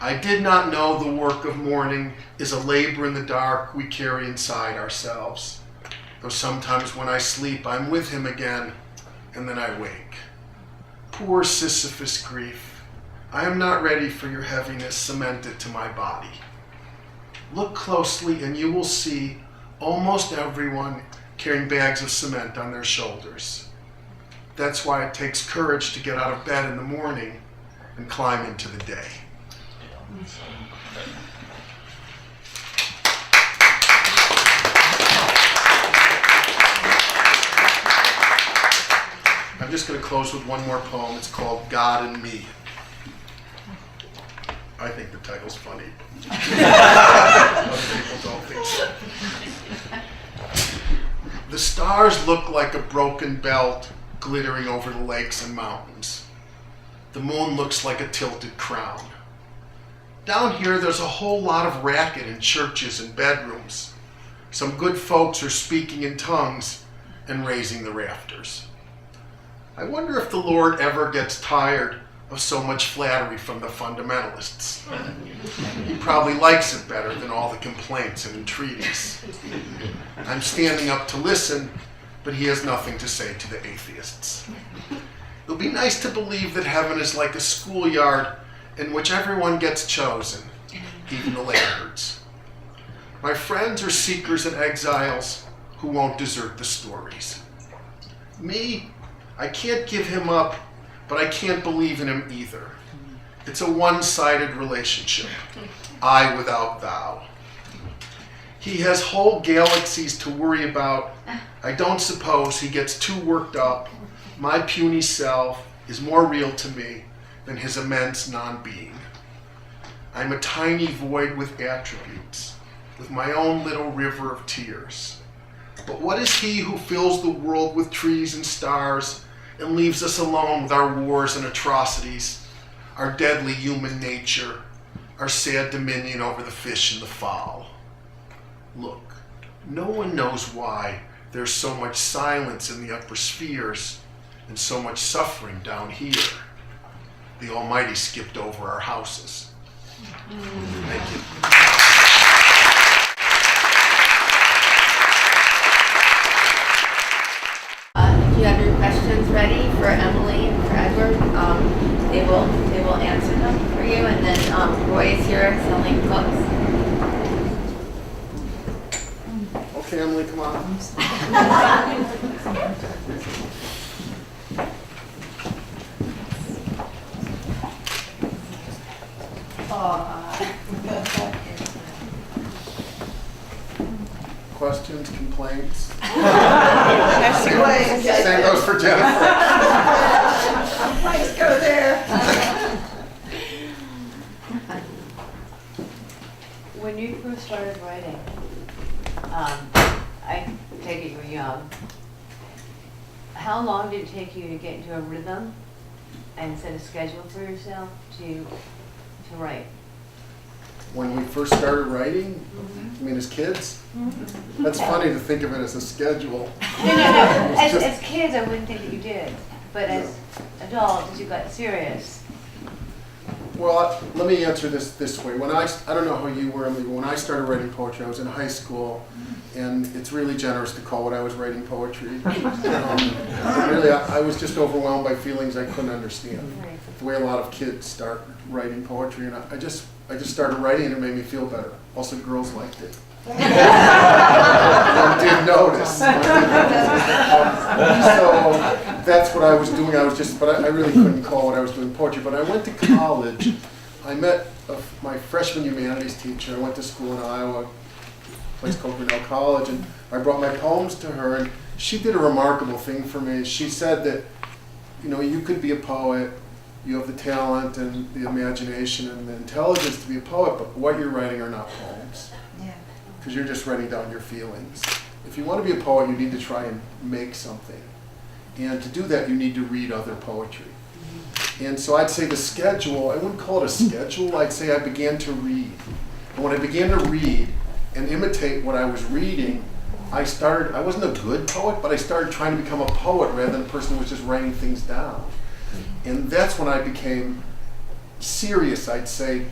I did not know the work of mourning is a labor in the dark we carry inside ourselves. Though sometimes when I sleep, I'm with him again, and then I wake. Poor Sisyphus grief. I am not ready for your heaviness cemented to my body. Look closely and you will see almost everyone carrying bags of cement on their shoulders. That's why it takes courage to get out of bed in the morning and climb into the day. I'm just going to close with one more poem. It's called God and Me. I think the title's funny. Other people don't think so. The stars look like a broken belt glittering over the lakes and mountains. The moon looks like a tilted crown. Down here, there's a whole lot of racket in churches and bedrooms. Some good folks are speaking in tongues and raising the rafters. I wonder if the Lord ever gets tired of so much flattery from the fundamentalists. He probably likes it better than all the complaints and entreaties. I'm standing up to listen, but he has nothing to say to the atheists. It'll be nice to believe that heaven is like a schoolyard in which everyone gets chosen, even the laggards. My friends are seekers and exiles who won't desert the stories. Me, I can't give him up, but I can't believe in him either. It's a one-sided relationship, I without thou. He has whole galaxies to worry about. I don't suppose he gets too worked up. My puny self is more real to me than his immense non-being. I'm a tiny void with attributes, with my own little river of tears. But what is he who fills the world with trees and stars and leaves us alone with our wars and atrocities, our deadly human nature, our sad dominion over the fish and the fowl? Look, no one knows why there's so much silence in the upper spheres and so much suffering down here. The Almighty skipped over our houses. Thank you. If you have your questions ready for Emily and for Edward, they will answer them for you. And then Roy is here selling books. Okay, Emily, come on. Questions, complaints? Same goes for Jennifer. Let's go there. When you first started writing, I take it you were young. How long did it take you to get into a rhythm and set a schedule for yourself to write? When we first started writing, I mean as kids? That's funny to think of it as a schedule. No. As just- kids, I wouldn't think that you did. But as adults, as you got serious. Well, let me answer this way. When I don't know how you were, Emily, but when I started writing poetry, I was in high school, and it's really generous to call what I was writing poetry. Really, I was just overwhelmed by feelings I couldn't understand. The way a lot of kids start writing poetry, and I just started writing, and it made me feel better. Also, girls liked it. One did notice. So that's what I was doing. But I really couldn't call what I was doing poetry. But I went to college. I met my freshman humanities teacher. I went to school in Iowa, a place called Grinnell College, and I brought my poems to her, and she did a remarkable thing for me. She said that, you could be a poet. You have the talent and the imagination and the intelligence to be a poet, but what you're writing are not poems. Yeah. Because you're just writing down your feelings. If you want to be a poet, you need to try and make something. And to do that, you need to read other poetry. And so I'd say the schedule, I wouldn't call it a schedule, I'd say I began to read. And when I began to read and imitate what I was reading, I wasn't a good poet, but I started trying to become a poet rather than a person who was just writing things down. And that's when I became serious, I'd say,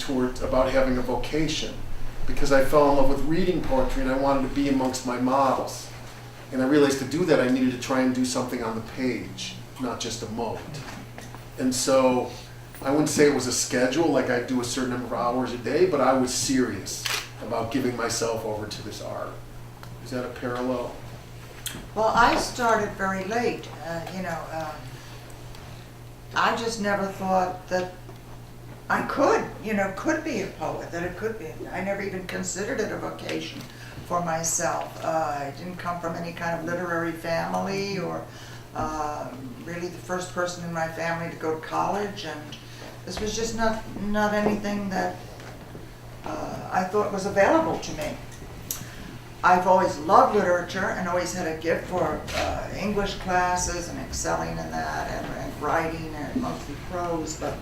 about having a vocation. Because I fell in love with reading poetry and I wanted to be amongst my models. And I realized to do that I needed to try and do something on the page, not just emote. And so I wouldn't say it was a schedule, like I'd do a certain number of hours a day, but I was serious about giving myself over to this art. Is that a parallel? Well, I started very late. I just never thought that I could be a poet, that it could be. I never even considered it a vocation for myself. I didn't come from any kind of literary family or really the first person in my family to go to college, and this was just not anything that I thought was available to me. I've always loved literature and always had a gift for English classes and excelling in that and writing and mostly prose, but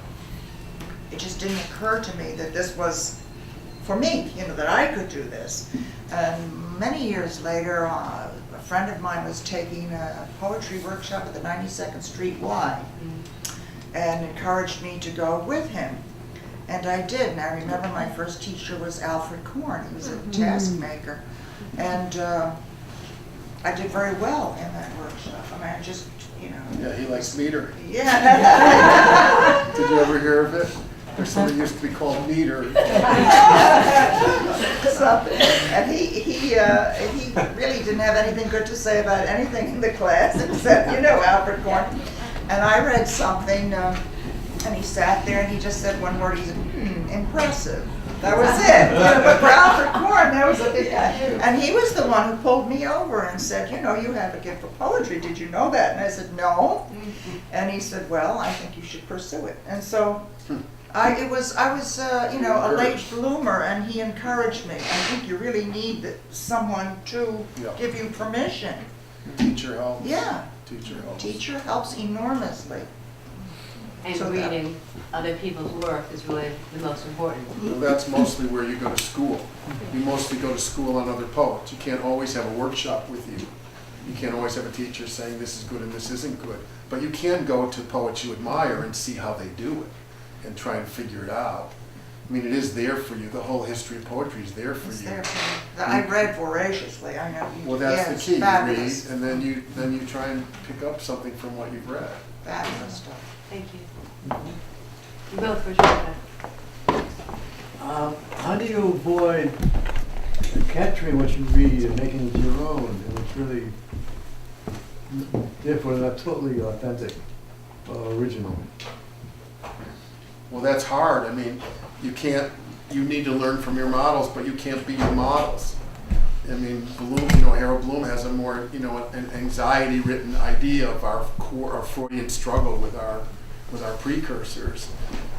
it just didn't occur to me that this was for me, that I could do this. And many years later, a friend of mine was taking a poetry workshop at the 92nd Street Y and encouraged me to go with him. And I did, and I remember my first teacher was Alfred Korn. He was a taskmaker. And I did very well in that workshop. I mean, I just, Yeah, he likes meter. Yeah. Did you ever hear of it? There's something used to be called meter. Something. And he really didn't have anything good to say about anything in the class except, Alfred Korn. And I read something, and he sat there and he just said one word. He said, impressive. That was it. But for Alfred Korn, That was a big guy. And he was the one who pulled me over and said, you know, you have a gift for poetry. Did you know that? And I said, no. And he said, well, I think you should pursue it. And so I was, you know, a late bloomer, and he encouraged me. I think you really need someone to give you permission. Teacher helps. Yeah. Teacher helps. Teacher helps enormously. And So that- reading other people's work is really the most important. Well, that's mostly where you go to school. You mostly go to school on other poets. You can't always have a workshop with you. You can't always have a teacher saying this is good and this isn't good. But you can go to poets you admire and see how they do it and try and figure it out. I mean, it is there for you. The whole history of poetry is there for It's you. there for me. I read voraciously. I know you. Well, that's yes, the key. fabulous. You read, and then you try and pick up something from what you've read. Fabulous stuff. Thank you. You both for sure. How do you avoid capturing what you read and making it your own, and it's really, therefore, not totally authentic or original? Well, that's hard. I mean, you need to learn from your models, but you can't be your models. I mean, Bloom, Harold Bloom has a more, an anxiety-written idea of our Freudian struggle with our precursors.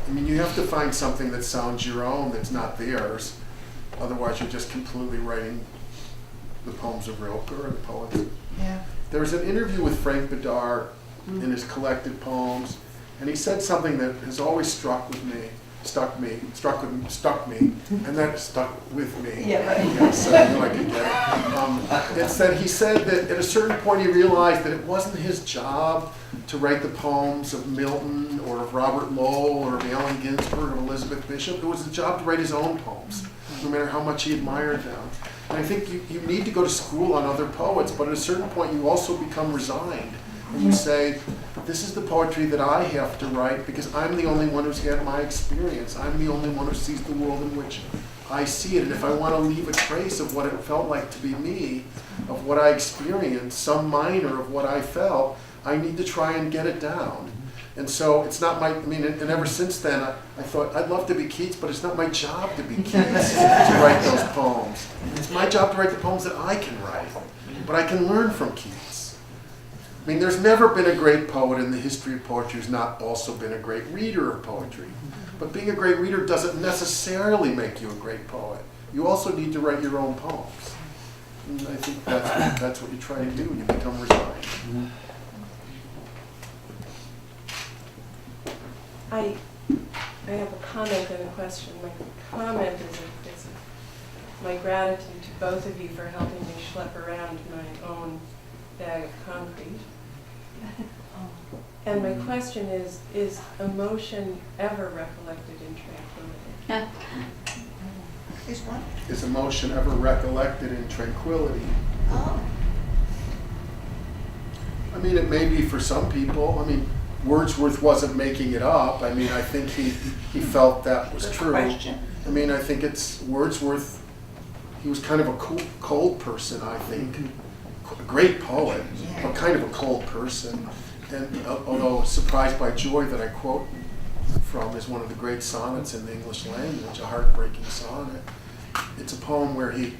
I mean, you have to find something that sounds your own, that's not theirs. Otherwise, you're just completely writing the poems of Rilke or the poets. Yeah. There was an interview with Frank Bedard in his collected poems, and he said something that has always stuck me, and that stuck with me. Yeah, right. Yes, I knew I could get it. It's that he said that at a certain point he realized that it wasn't his job to write the poems of Milton or of Robert Lowell or of Allen Ginsberg or Elizabeth Bishop. It was his job to write his own poems, no matter how much he admired them. And I think you need to go to school on other poets, but at a certain point you also become resigned. And you say, this is the poetry that I have to write because I'm the only one who's had my experience. I'm the only one who sees the world in which I see it. And if I want to leave a trace of what it felt like to be me, of what I experienced, some minor of what I felt, I need to try and get it down. And so it's not and ever since then, I thought, I'd love to be Keats, but it's not my job to be Keats, to write those poems. It's my job to write the poems that I can write, but I can learn from Keats. I mean, there's never been a great poet in the history of poetry who's not also been a great reader of poetry. But being a great reader doesn't necessarily make you a great poet. You also need to write your own poems. And I think that's what you try to do when you become resigned. I have a comment and a question. My comment is my gratitude to both of you for helping me schlep around my own bag of concrete. And my question is emotion ever recollected in tranquility? Is what? Is emotion ever recollected in tranquility? Oh. I mean, it may be for some people. I mean, Wordsworth wasn't making it up. I mean, I think he felt that was Good true. question. I mean, I think it's Wordsworth. He was kind of a cold person, I think. A great poet, but kind of a cold person. And although Surprised by Joy, that I quote from, is one of the great sonnets in the English language, a heartbreaking sonnet. It's a poem where he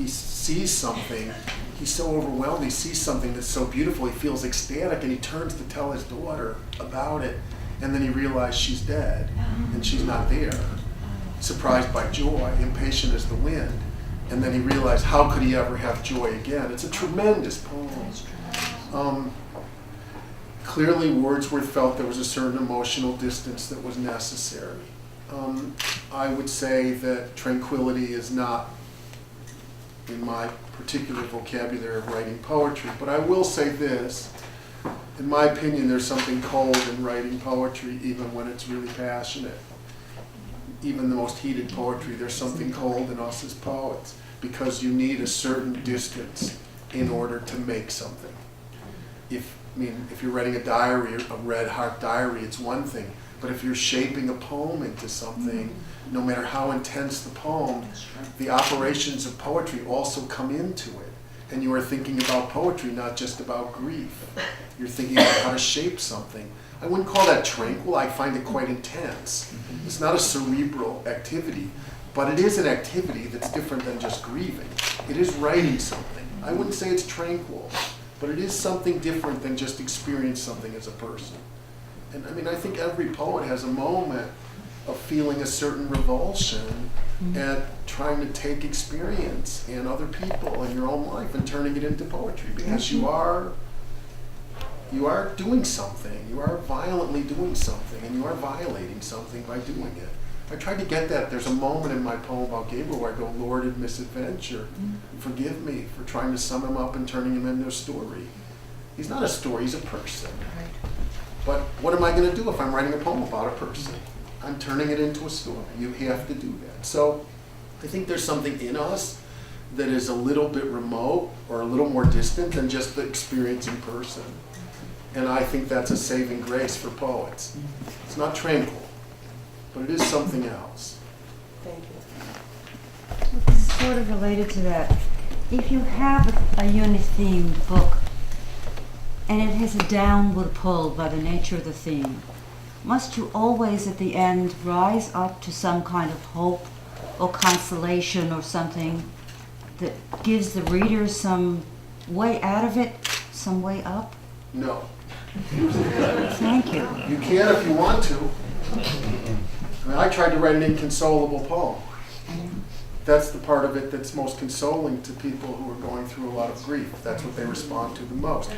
sees something. He's so overwhelmed. He sees something that's so beautiful. He feels ecstatic, and he turns to tell his daughter about it. And then he realizes she's dead, and she's not there. Surprised by joy, impatient as the wind. And then he realized, how could he ever have joy again? It's a tremendous poem. Clearly, Wordsworth felt there was a certain emotional distance that was necessary. I would say that tranquility is not in my particular vocabulary of writing poetry, but I will say this. In my opinion, there's something cold in writing poetry, even when it's really passionate. Even the most heated poetry, there's something cold in us as poets, because you need a certain distance in order to make something. If you're writing a diary, a red heart diary, it's one thing. But if you're shaping a poem into something, no matter how intense the poem, the operations of poetry also come into it. And you are thinking about poetry, not just about grief. You're thinking about how to shape something. I wouldn't call that tranquil. I find it quite intense. It's not a cerebral activity, But it is an activity that's different than just grieving. It is writing something. I wouldn't say it's tranquil, but it is something different than just experience something as a person. And I mean, I think every poet has a moment of feeling a certain revulsion at trying to take experience in other people in your own life and turning it into poetry, because you are doing something. You are violently doing something, and you are violating something by doing it. I tried to get that. There's a moment in my poem about Gabriel where I go, Lorded misadventure, forgive me for trying to sum him up and turning him into a story. He's not a story, he's a person. But what am I going to do if I'm writing a poem about a person? I'm turning it into a story. You have to do that. So I think there's something in us that is a little bit remote or a little more distant than just the experiencing person. And I think that's a saving grace for poets. It's not tranquil, but it is something else. Thank you. Sort of related to that, if you have a unit-themed book and it has a downward pull by the nature of the theme, must you always at the end rise up to some kind of hope or consolation or something that gives the reader some way out of it, some way up? No. Thank you. You can if you want to. I mean, I tried to write an inconsolable poem. That's the part of it that's most consoling to people who are going through a lot of grief. That's what they respond to the most.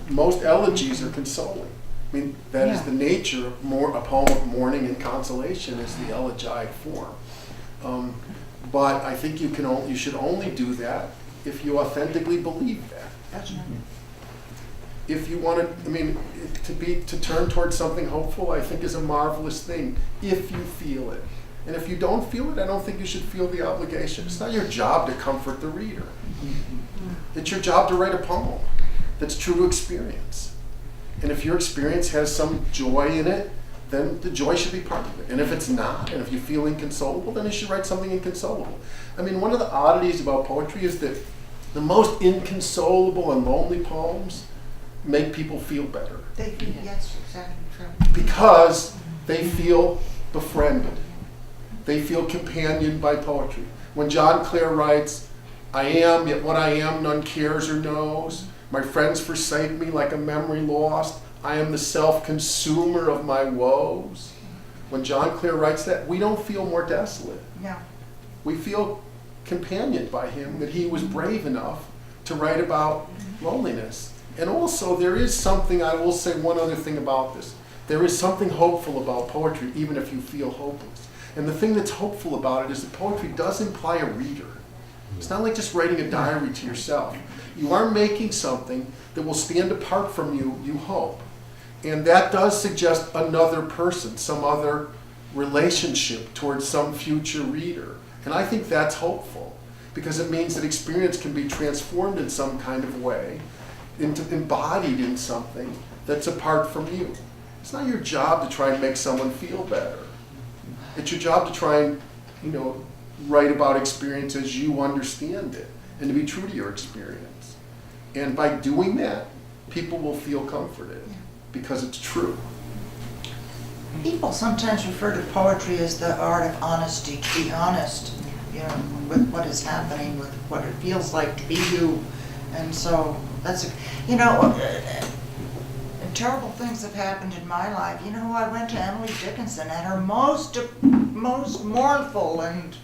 Most elegies are consoling. I mean, that is the nature of a poem of mourning and consolation is the elegiac form. But I think you should only do that if you authentically believe that. That's right. If you want to, I mean, to turn towards something hopeful, I think is a marvelous thing if you feel it. And if you don't feel it, I don't think you should feel the obligation. It's not your job to comfort the reader. It's your job to write a poem that's true to experience. And if your experience has some joy in it, then the joy should be part of it. And if it's not, and if you feel inconsolable, then you should write something inconsolable. I mean, one of the oddities about poetry is that the most inconsolable and lonely poems make people feel better. They feel, yes, exactly true. Because they feel befriended. They feel companioned by poetry. When John Clare writes, I am, yet what I am none cares or knows. My friends forsake me like a memory lost. I am the self-consumer of my woes. When John Clare writes that, we don't feel more desolate. Yeah. We feel companioned by him, that he was brave enough to write about loneliness. And also, there is something, I will say one other thing about this. There is something hopeful about poetry, even if you feel hopeless. And the thing that's hopeful about it is that poetry does imply a reader. It's not like just writing a diary to yourself. You are making something that will stand apart from you, you hope. And that does suggest another person, some other relationship towards some future reader. And I think that's hopeful, because it means that experience can be transformed in some kind of way, embodied in something that's apart from you. It's not your job to try and make someone feel better. It's your job to try and, write about experience as you understand it, and to be true to your experience. And by doing that, people will feel comforted, because it's true. People sometimes refer to poetry as the art of honesty, to be honest, with what is happening, with what it feels like to be you. And so that's, terrible things have happened in my life. I went to Emily Dickinson at her most mournful, and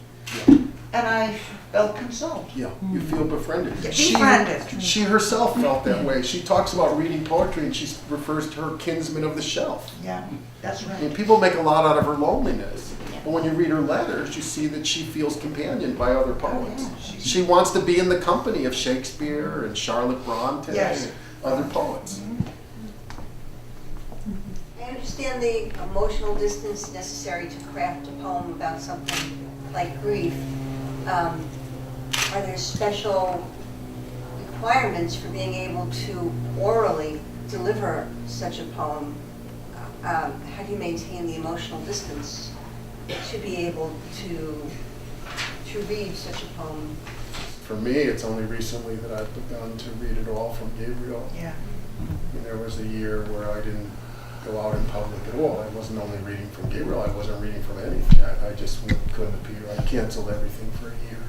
I felt consoled. Yeah, you feel befriended. Befriended. She herself felt that way. She talks about reading poetry, and she refers to her kinsman of the shelf. Yeah, that's I mean, right. people make a lot out of her loneliness. But when you read her letters, you see that she feels companioned by other poets. Oh, yeah. She wants to be in the company of Shakespeare and Charlotte Bronte Yes. and other poets. I understand the emotional distance necessary to craft a poem about something like grief. Are there special requirements for being able to orally deliver such a poem? How do you maintain the emotional distance to be able to read such a poem? For me, it's only recently that I've begun to read it all from Gabriel. Yeah. There was a year where I didn't go out in public at all. I wasn't only reading from Gabriel, I wasn't reading from anything. I just Twin the Peter. I canceled everything for a year.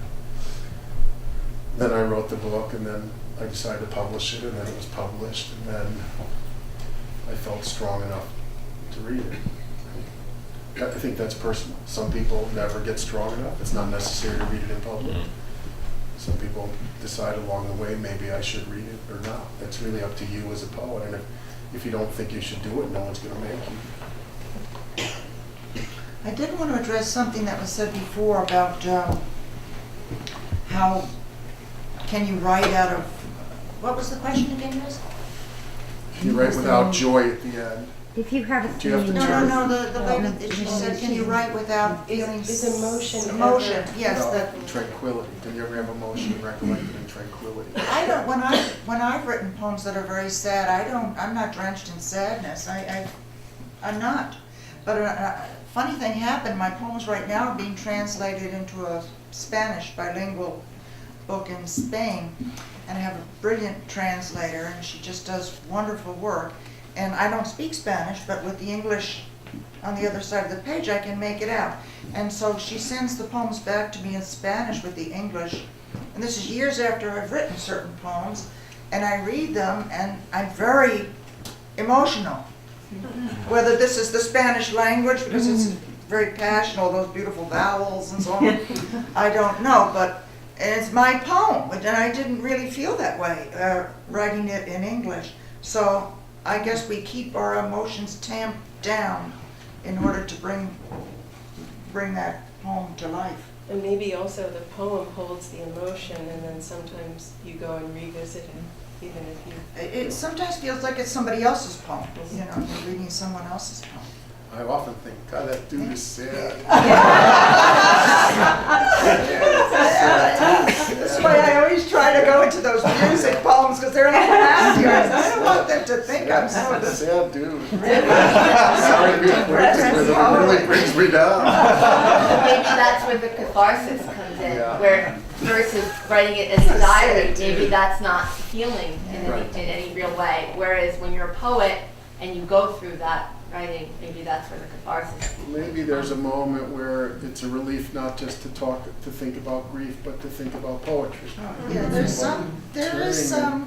Then I wrote the book, and then I decided to publish it, and then it was published, and then I felt strong enough to read it. I think that's personal. Some people never get strong enough. It's not necessary to read it in public. Some people decide along the way, maybe I should read it or not. That's really up to you as a poet. And if you don't think you should do it, no one's going to make you. I did want to address something that was said before about how can you write out of, what was the question again, Liz? You write without joy at the end. If you have a Do you have to theme. turn- No, the lady, she said, can you write without feeling? Is emotion Emotion, ever- yes, No, that, tranquility. Can you ever have emotion recollected in tranquility? I don't, when I've written poems that are very sad, I'm not drenched in sadness, I'm not. But a funny thing happened, my poems right now are being translated into a Spanish bilingual book in Spain, and I have a brilliant translator, and she just does wonderful work. And I don't speak Spanish, but with the English on the other side of the page, I can make it out. And so she sends the poems back to me in Spanish with the English. And this is years after I've written certain poems, and I read them, and I'm very emotional. Whether this is the Spanish language, because it's very passionate, those beautiful vowels and so on, I don't know, but it's my poem, and I didn't really feel that way writing it in English. So I guess we keep our emotions tamped down in order to bring that poem to life. And maybe also the poem holds the emotion, and then sometimes you go and revisit it, even if you... It sometimes feels like it's somebody else's poem, you know, you're reading someone else's poem. I often think, God, that dude is sad. That's why I always try to go into those music poems, because they're a little happier. I don't want them to think I'm so Sad dude. Sorry to be acquainted with him. It really brings me down. Maybe that's where the catharsis comes in, Yeah. where versus writing it as a diary, maybe that's not healing in Right. any real way. Whereas when you're a poet and you go through that writing, maybe that's where the catharsis. Maybe there's a moment where it's a relief not just to think about grief, but to think about poetry. Yeah, there is some,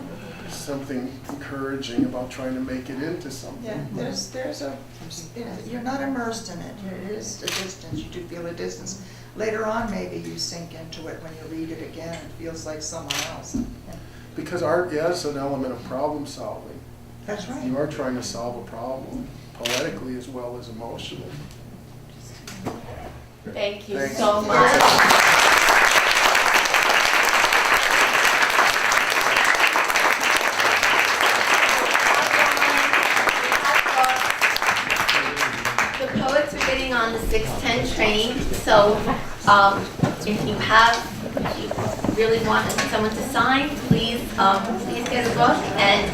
Something encouraging about trying to make it into something. yeah, you're not immersed in it. It is a distance, you do feel a distance. Later on, maybe you sink into it when you read it again, it feels like someone else. Because art is an element of problem solving. That's right. You are trying to solve a problem, poetically as well as emotionally. Thank you Thanks. so Thanks. much. The poets are getting on the 6:10 train, so if you really want someone to sign, please get a book. And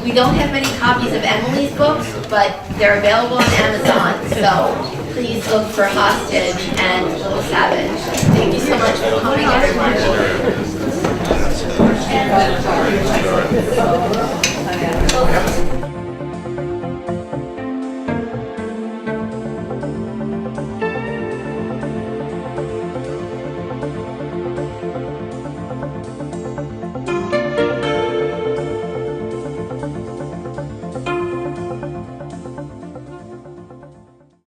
we don't have many copies of Emily's books, but they're available on Amazon. So please look for Hostage and Little Savage. Thank you so much for coming, everyone.